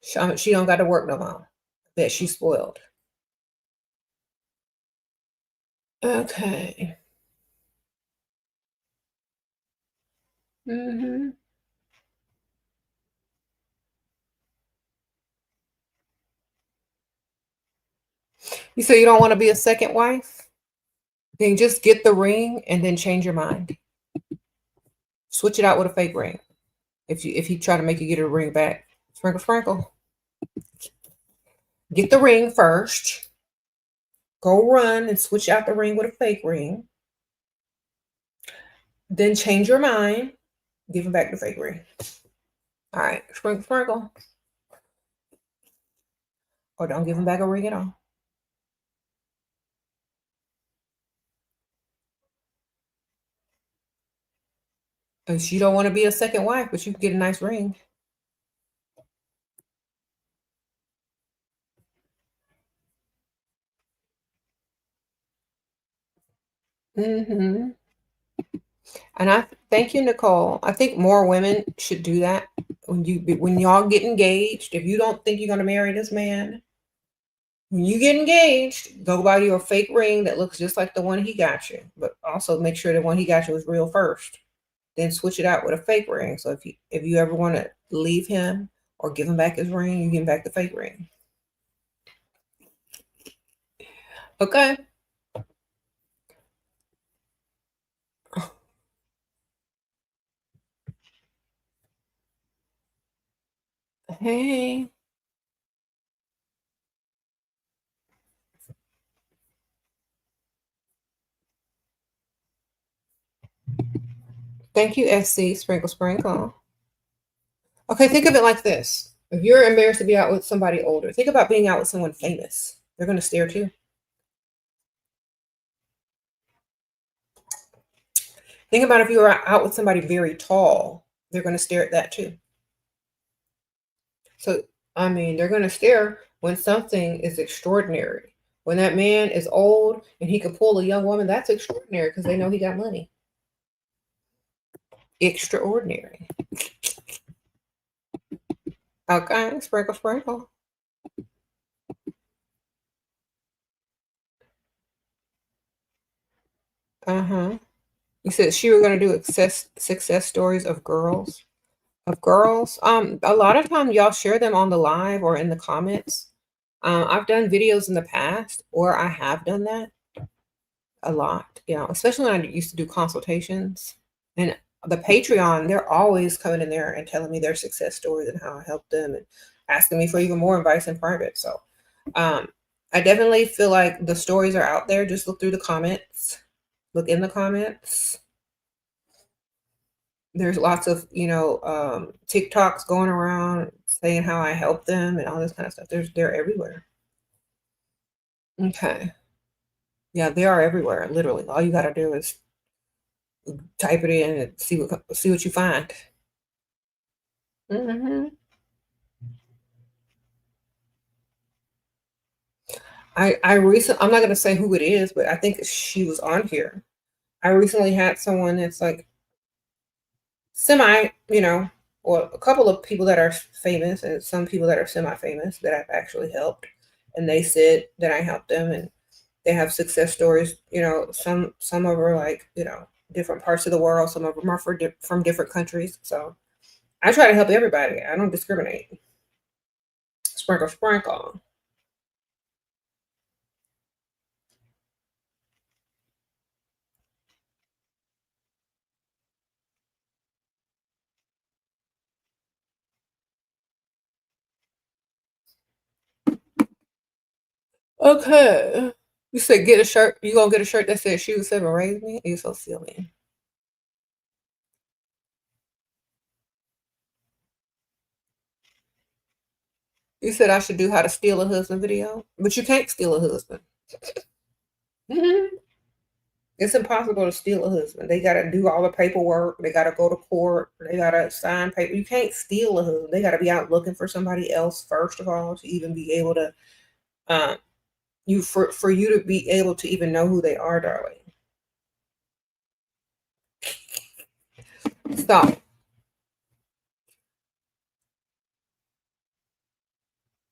She don't got to work no more. Bet she's spoiled. Okay. Mm-hmm. You say you don't want to be a second wife? Then just get the ring and then change your mind. Switch it out with a fake ring. If he try to make you get a ring back, sprinkle, sprinkle. Get the ring first. Go run and switch out the ring with a fake ring. Then change your mind. Give him back the fake ring. All right, sprinkle, sprinkle. Or don't give him back a ring at all. Because you don't want to be a second wife, but you can get a nice ring. Mm-hmm. And I thank you, Nicole. I think more women should do that when y'all get engaged. If you don't think you're gonna marry this man, when you get engaged, go buy you a fake ring that looks just like the one he got you. But also make sure the one he got you is real first. Then switch it out with a fake ring. So if you ever want to leave him or give him back his ring, you give him back the fake ring. Okay. Hey. Thank you, SC. Sprinkle, sprinkle. Okay, think of it like this. If you're embarrassed to be out with somebody older, think about being out with someone famous. They're going to stare too. Think about if you were out with somebody very tall, they're going to stare at that too. So, I mean, they're going to stare when something is extraordinary. When that man is old and he can pull a young woman, that's extraordinary because they know he got money. Extraordinary. Okay, sprinkle, sprinkle. Uh-huh. You said she were going to do success stories of girls. Of girls. A lot of time y'all share them on the live or in the comments. I've done videos in the past, or I have done that a lot. Especially when I used to do consultations. And the Patreon, they're always coming in there and telling me their success stories and how I helped them and asking me for even more advice in private. So I definitely feel like the stories are out there. Just look through the comments. Look in the comments. There's lots of TikToks going around saying how I help them and all this kind of stuff. They're everywhere. Okay. Yeah, they are everywhere. Literally, all you got to do is type it in and see what you find. Hmm. I'm not gonna say who it is, but I think she was on here. I recently had someone that's like semi, or a couple of people that are famous and some people that are semi-famous that I've actually helped, and they said that I helped them, and they have success stories. Some of them are like different parts of the world. Some of them are from different countries. So I try to help everybody. I don't discriminate. Sprinkle, sprinkle. Okay. You said get a shirt. You gonna get a shirt that says "She was seven raised me"? You so silly. You said I should do how to steal a husband video, but you can't steal a husband. Mhm. It's impossible to steal a husband. They gotta do all the paperwork. They gotta go to court. They gotta sign paper. You can't steal a husband. They gotta be out looking for somebody else first of all to even be able to um for you to be able to even know who they are, darling. Stop.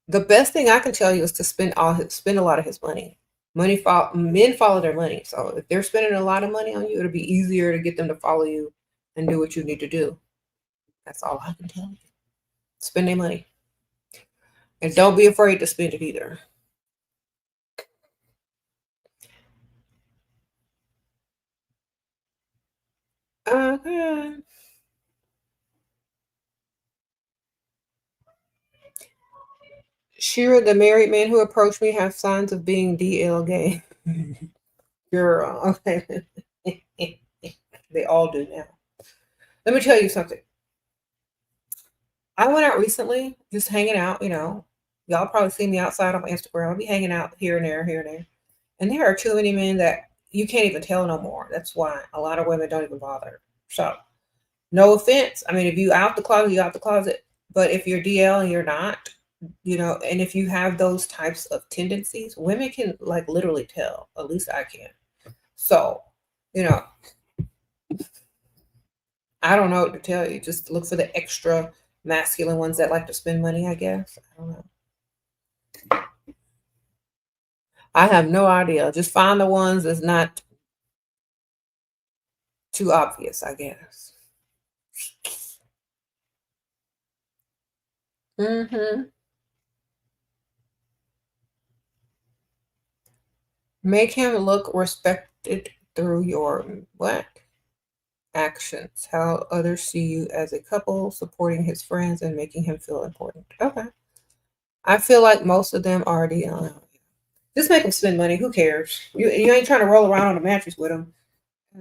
The best thing I can tell you is to spend a lot of his money. Men follow their money. So if they're spending a lot of money on you, it'll be easier to get them to follow you and do what you need to do. That's all I can tell you. Spend their money. And don't be afraid to spend it either. Okay. Sure, the married men who approach me have signs of being DL gay. Girl, okay. They all do now. Let me tell you something. I went out recently, just hanging out, you know. Y'all probably see me outside on my Instagram. I'll be hanging out here and there, here and there. And there are too many men that you can't even tell no more. That's why a lot of women don't even bother. So, no offense. I mean, if you out the closet, you out the closet. But if you're DL and you're not, you know, and if you have those types of tendencies, women can like literally tell. At least I can. So, you know, I don't know what to tell you. Just look for the extra masculine ones that like to spend money, I guess. I don't know. I have no idea. Just find the ones that's not too obvious, I guess. Hmm. Make him look respected through your what? Actions. How others see you as a couple, supporting his friends and making him feel important. Okay. I feel like most of them already just make them spend money. Who cares? You ain't trying to roll around on a mattress with them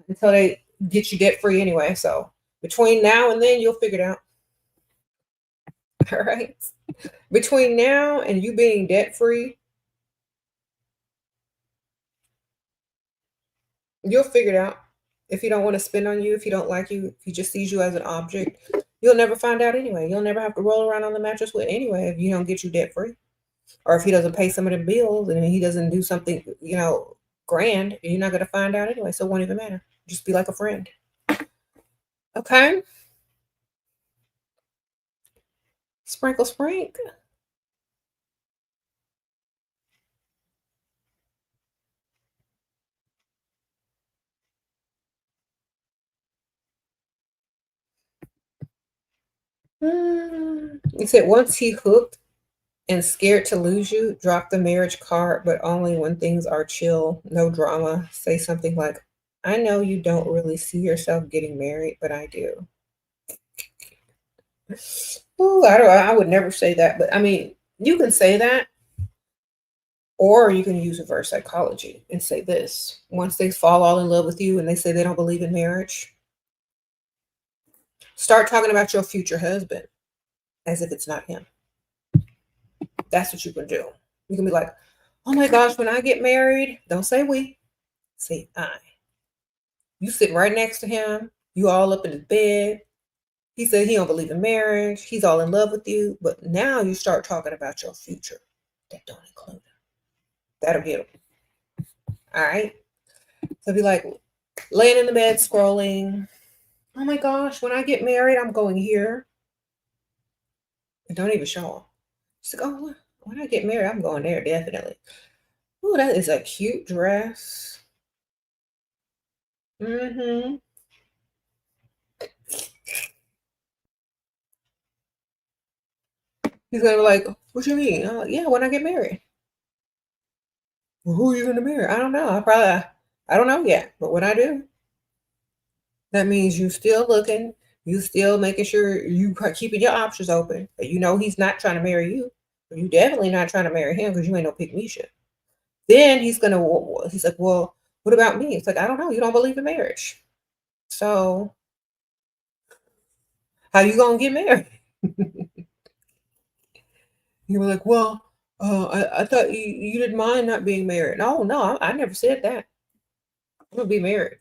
until they get you debt free anyway. So between now and then, you'll figure it out. All right. Between now and you being debt free, you'll figure it out. If he don't want to spend on you, if he don't like you, if he just sees you as an object, you'll never find out anyway. You'll never have to roll around on the mattress with anyway if you don't get you debt free. Or if he doesn't pay some of the bills and he doesn't do something, you know, grand, you're not gonna find out anyway. So it won't even matter. Just be like a friend. Okay? Sprinkle sprinkle. You said once he hooked and scared to lose you, drop the marriage card, but only when things are chill, no drama. Say something like, I know you don't really see yourself getting married, but I do. Ooh, I would never say that, but I mean, you can say that, or you can use reverse psychology and say this. Once they fall all in love with you and they say they don't believe in marriage, start talking about your future husband as if it's not him. That's what you can do. You can be like, oh my gosh, when I get married, don't say we, say I. You sitting right next to him, you all up in his bed. He said he don't believe in marriage. He's all in love with you. But now you start talking about your future. That don't include him. That'll get him. All right. So be like laying in the bed scrolling. Oh my gosh, when I get married, I'm going here. And don't even show him. Just like, oh, when I get married, I'm going there definitely. Oh, that is a cute dress. Mm-hmm. He's gonna be like, what you mean? I'm like, yeah, when I get married. Well, who are you gonna marry? I don't know. I don't know yet. But when I do, that means you still looking, you still making sure you keeping your options open. You know he's not trying to marry you. But you definitely not trying to marry him because you ain't no pick me shit. Then he's like, well, what about me? It's like, I don't know. You don't believe in marriage. So how you gonna get married? You were like, well, I thought you didn't mind not being married. No, no, I never said that. I'm gonna be married.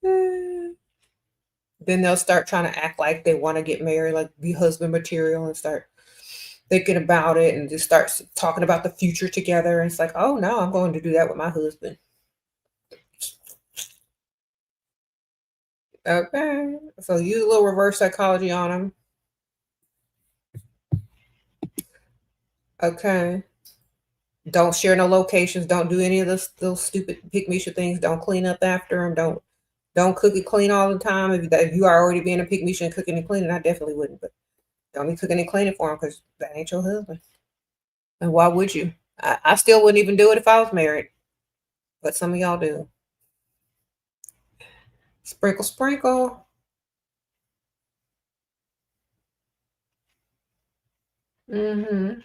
Then they'll start trying to act like they want to get married, like be husband material, and start thinking about it and just start talking about the future together. And it's like, oh no, I'm going to do that with my husband. Okay. So use a little reverse psychology on them. Okay. Don't share no locations. Don't do any of those stupid pick me things. Don't clean up after them. Don't cook and clean all the time. If you are already being a pick me and cooking and cleaning, I definitely wouldn't. But don't be cooking and cleaning for him because that ain't your husband. And why would you? I still wouldn't even do it if I was married. But some of y'all do. Sprinkle, sprinkle. Mm-hmm.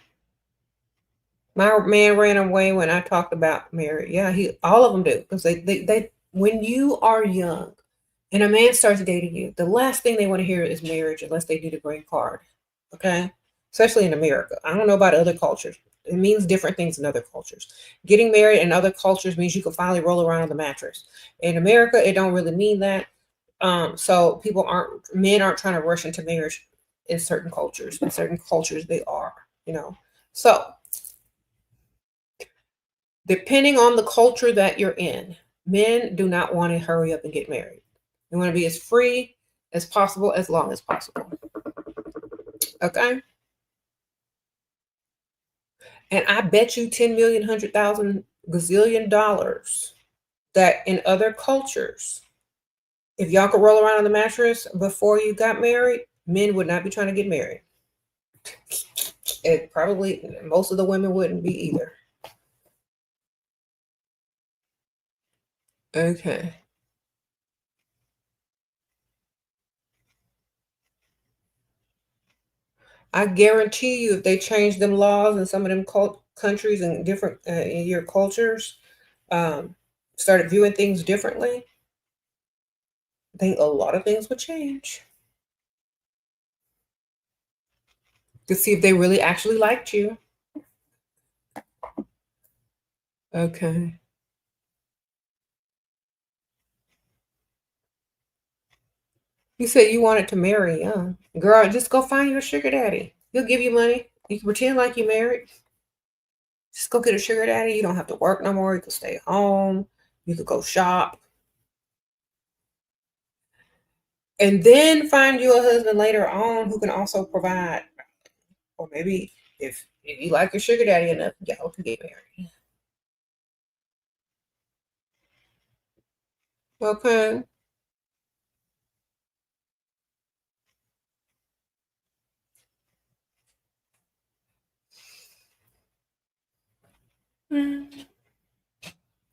My man ran away when I talked about marriage. Yeah, all of them do because they when you are young and a man starts dating you, the last thing they want to hear is marriage unless they do the green card. Okay, especially in America. I don't know about other cultures. It means different things in other cultures. Getting married in other cultures means you can finally roll around on the mattress. In America, it don't really mean that. So men aren't trying to rush into marriage in certain cultures. In certain cultures, they are. You know, so depending on the culture that you're in, men do not want to hurry up and get married. They want to be as free as possible, as long as possible. Okay. And I bet you 10 million, 100,000, gazillion dollars that in other cultures, if y'all could roll around on the mattress before you got married, men would not be trying to get married. It probably, most of the women wouldn't be either. Okay. I guarantee you, if they change them laws in some of them countries and different in your cultures, um, started viewing things differently, I think a lot of things would change. To see if they really actually liked you. Okay. You said you wanted to marry young. Girl, just go find your sugar daddy. He'll give you money. You can pretend like you married. Just go get a sugar daddy. You don't have to work no more. You can stay home. You could go shop. And then find you a husband later on who can also provide. Or maybe if you like your sugar daddy enough, y'all can get married. Okay. Mm.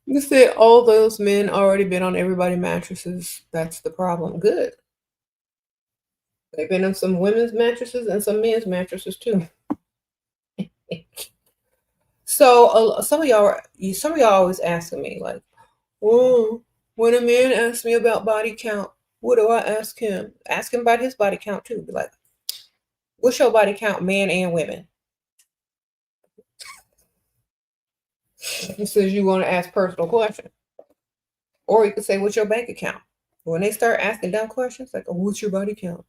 You said all those men already been on everybody mattresses. That's the problem. Good. They've been on some women's mattresses and some men's mattresses too. So some of y'all always asking me like, "Oh, when a man asks me about body count, what do I ask him? Ask him about his body count too. Be like, what's your body count, men and women?" He says you want to ask personal questions, or you could say, "What's your bank account?" When they start asking dumb questions like, oh, "What's your body count?"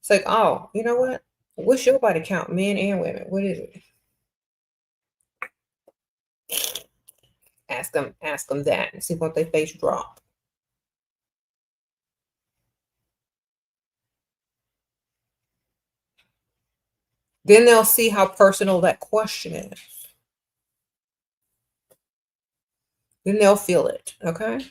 It's like, "Oh, you know what? What's your body count, men and women? What is it?" Ask them that, and see what their face drop. Then they'll see how personal that question is. Then they'll feel it. Okay.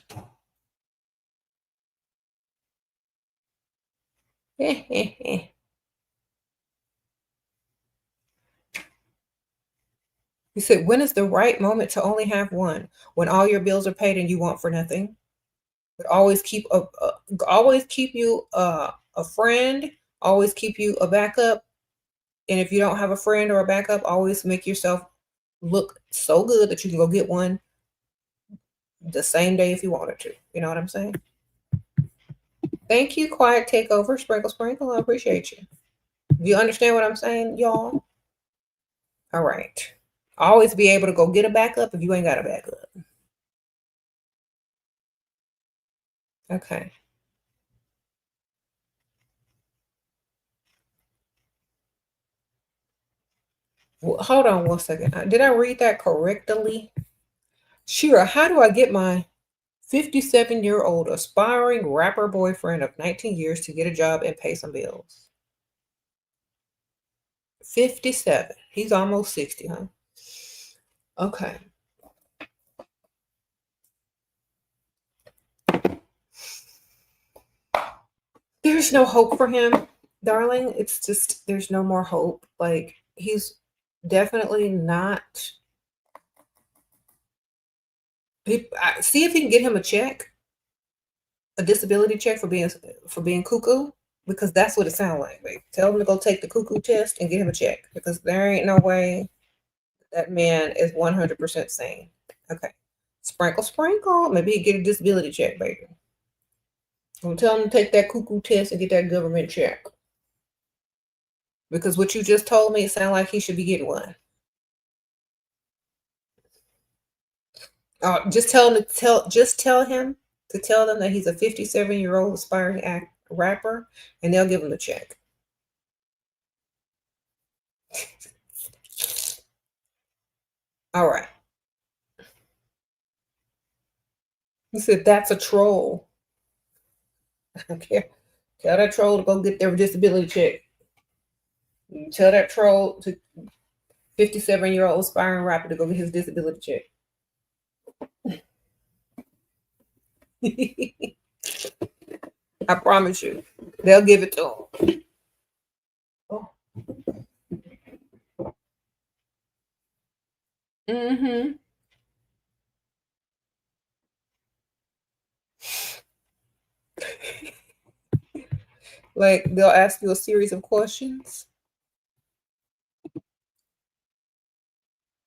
You said, when is the right moment to only have one? When all your bills are paid and you want for nothing. But always keep you a friend. Always keep you a backup. And if you don't have a friend or a backup, always make yourself look so good that you can go get one the same day if you wanted to. You know what I'm saying? Thank you, Quiet Takeover, Sprinkle Sprinkle. I appreciate you. Do you understand what I'm saying, y'all? All right. Always be able to go get a backup if you ain't got a backup. Okay. Well, hold on one second. Did I read that correctly? Shira, how do I get my 57-year-old aspiring rapper boyfriend of 19 years to get a job and pay some bills? 57. He's almost 60, huh? Okay. There's no hope for him, darling. It's just, there's no more hope. Like, he's definitely not. See if he can get him a check, a disability check for being cuckoo, because that's what it sounds like. Like, tell him to go take the cuckoo test and get him a check, because there ain't no way that man is 100% sane. Okay. Sprinkle, sprinkle. Maybe he get a disability check, baby. I'm telling him to take that cuckoo test and get that government check. Because what you just told me, it sounds like he should be getting one. Just tell him to tell them that he's a 57-year-old aspiring rapper, and they'll give him the check. All right. He said that's a troll. Okay. Tell that troll to go get their disability check. Tell that troll to 57-year-old aspiring rapper to go get his disability check. I promise you, they'll give it to him. Oh. Mm-hmm. Like, they'll ask you a series of questions.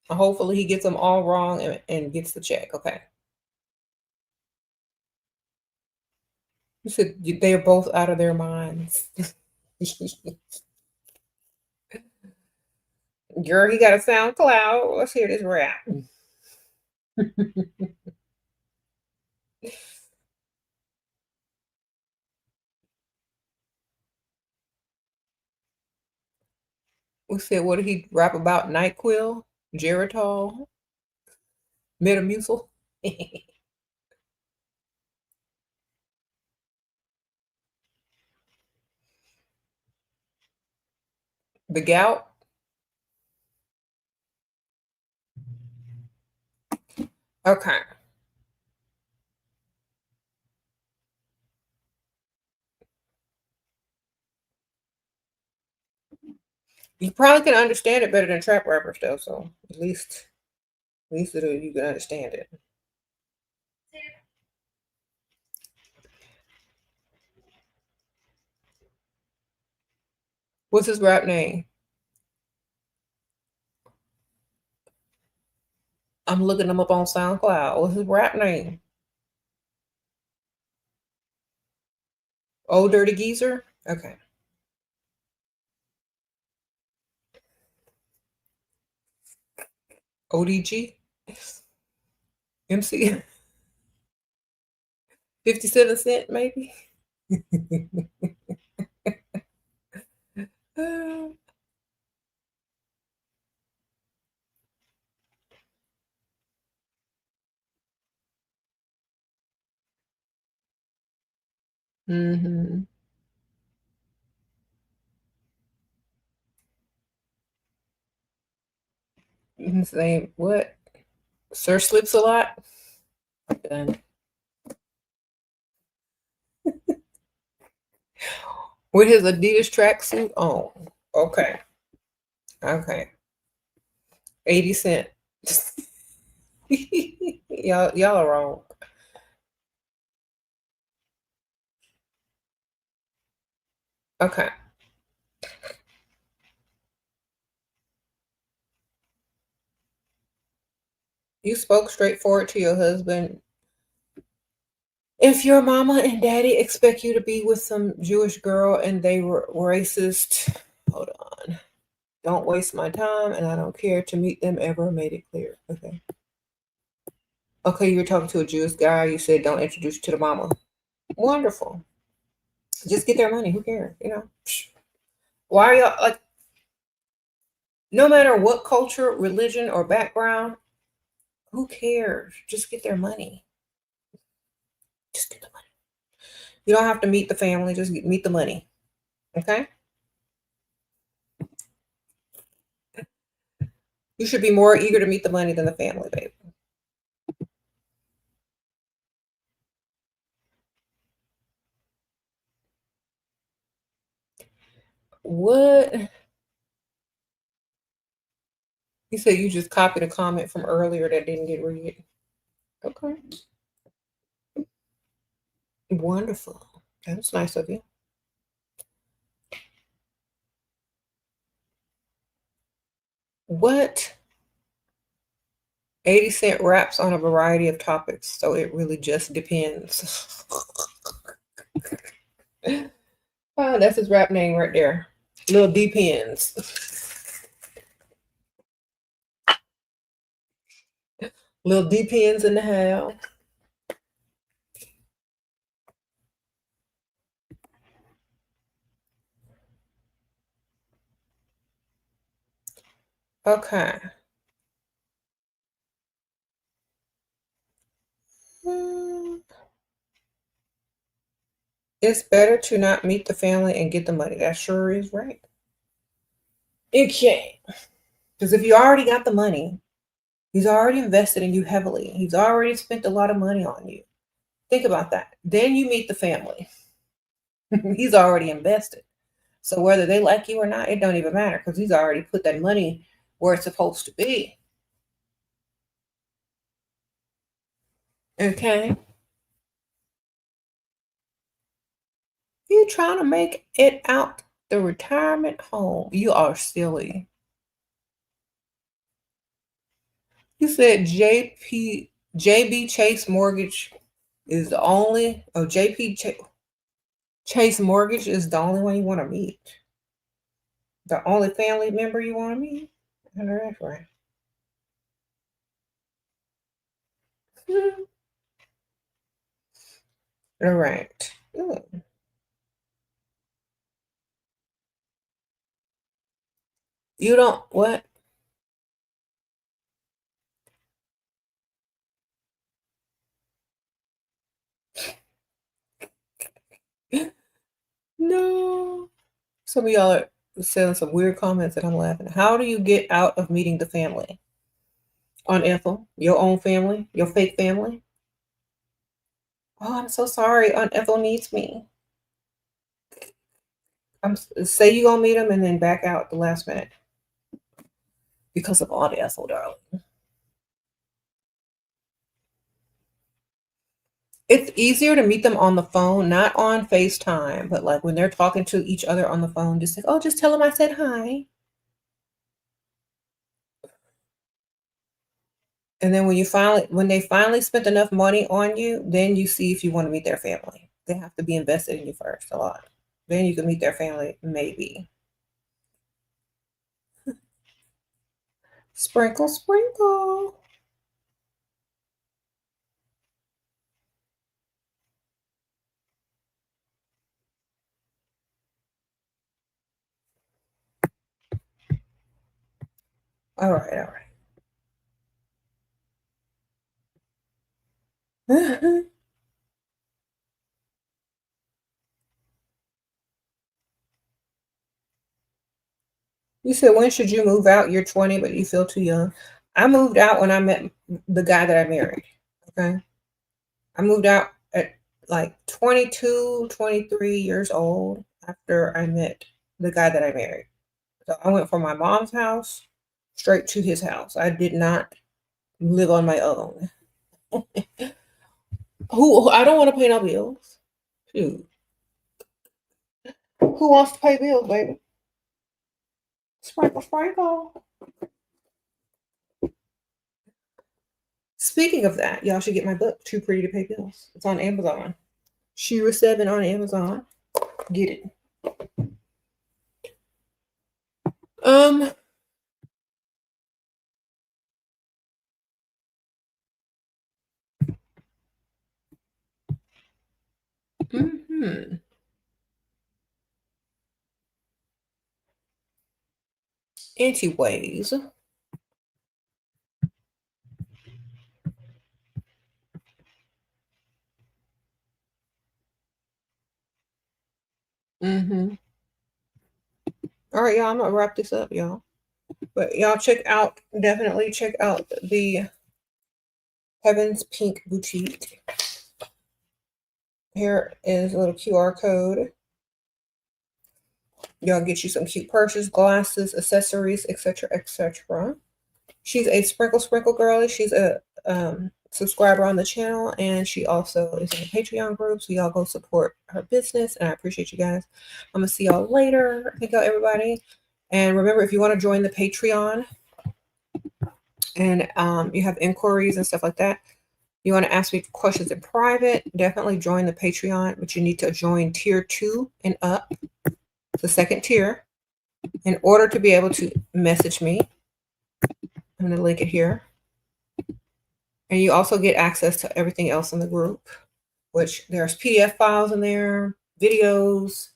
Hopefully he gets them all wrong and gets the check. Okay. You said they're both out of their minds. Girl, he got a SoundCloud. Let's hear this rap. We said, what did he rap about? NyQuil, Geritol, Metamucil. The gout. Okay. You probably can understand it better than trap rappers, though. So at least you can understand it. What's his rap name? I'm looking him up on SoundCloud. What's his rap name? Old Dirty Geezer? Okay. ODG? MC? 57 Cent, maybe? Mm-hmm. His name, what? Sir Slips a Lot? Done. With his Adidas tracksuit on. Okay. Okay. 80 Cent. y'all are wrong. Okay. You spoke straightforward to your husband. If your mama and daddy expect you to be with some Jewish girl and they were racist, hold on. Don't waste my time and I don't care to meet them ever. Made it clear. Okay. Okay, you're talking to a Jewish guy. You said don't introduce you to the mama. Wonderful. Just get their money. Who cares? You know. Why are y'all like? No matter what culture, religion, or background, who cares? Just get their money. Just get the money. You don't have to meet the family. Just meet the money. Okay. You should be more eager to meet the money than the family, babe. What? You said you just copied a comment from earlier that didn't get read. Okay. Wonderful. That's nice of you. What? 80 Cent raps on a variety of topics, so it really just depends. Oh, that's his rap name right there. Little depends. Little depends in the house. Okay. It's better to not meet the family and get the money. That sure is right. It can't. Because if you already got the money, he's already invested in you heavily. He's already spent a lot of money on you. Think about that. Then you meet the family. He's already invested. So whether they like you or not, it don't even matter because he's already put that money where it's supposed to be. Okay. You trying to make it out the retirement home. You are silly. You said JB Chase Mortgage is the only Chase Mortgage is the only one you want to meet. The only family member you want to meet? I know that's right. All right. You don't what? No. Some of y'all are saying some weird comments and I'm laughing. How do you get out of meeting the family? On Ethel, your own family, your fake family? Oh, I'm so sorry. Aunt Ethel needs me. Say you gonna meet him and then back out the last minute because of Aunt Ethel, darling. It's easier to meet them on the phone, not on FaceTime, but like when they're talking to each other on the phone, just like, oh, just tell them I said hi. And then when they finally spent enough money on you, then you see if you want to meet their family. They have to be invested in you first a lot. Then you can meet their family, maybe. Sprinkle, sprinkle. All right, all right. You said, when should you move out? You're 20, but you feel too young. I moved out when I met the guy that I married. Okay. I moved out at like 22, 23 years old after I met the guy that I married. So I went from my mom's house straight to his house. I did not live on my own. Who I don't want to pay no bills. Shoot. Who wants to pay bills, baby? Sprinkle, sprinkle. Speaking of that, y'all should get my book, Too Pretty to Pay Bills. It's on Amazon. Shira 7 on Amazon. Get it. Anyways. All right, y'all, I'm gonna wrap this up, y'all. But y'all definitely check out the Heaven's Pink Boutique. Here is a little QR code. Y'all get you some cute purses, glasses, accessories, etc., etc. She's a sprinkle girly. She's a subscriber on the channel, and she also is in the Patreon group. So y'all go support her business, and I appreciate you guys. I'm gonna see y'all later. Thank y'all, everybody. And remember, if you want to join the Patreon and you have inquiries and stuff like that, you want to ask me questions in private, definitely join the Patreon, but you need to join tier 2 and up, the second tier, in order to be able to message me. I'm going to link it here. And you also get access to everything else in the group, which there's PDF files in there, videos,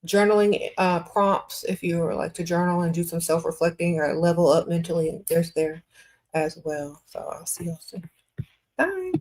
journaling prompts if you would like to journal and do some self-reflecting or level up mentally. There's there as well. So I'll see y'all soon. Bye.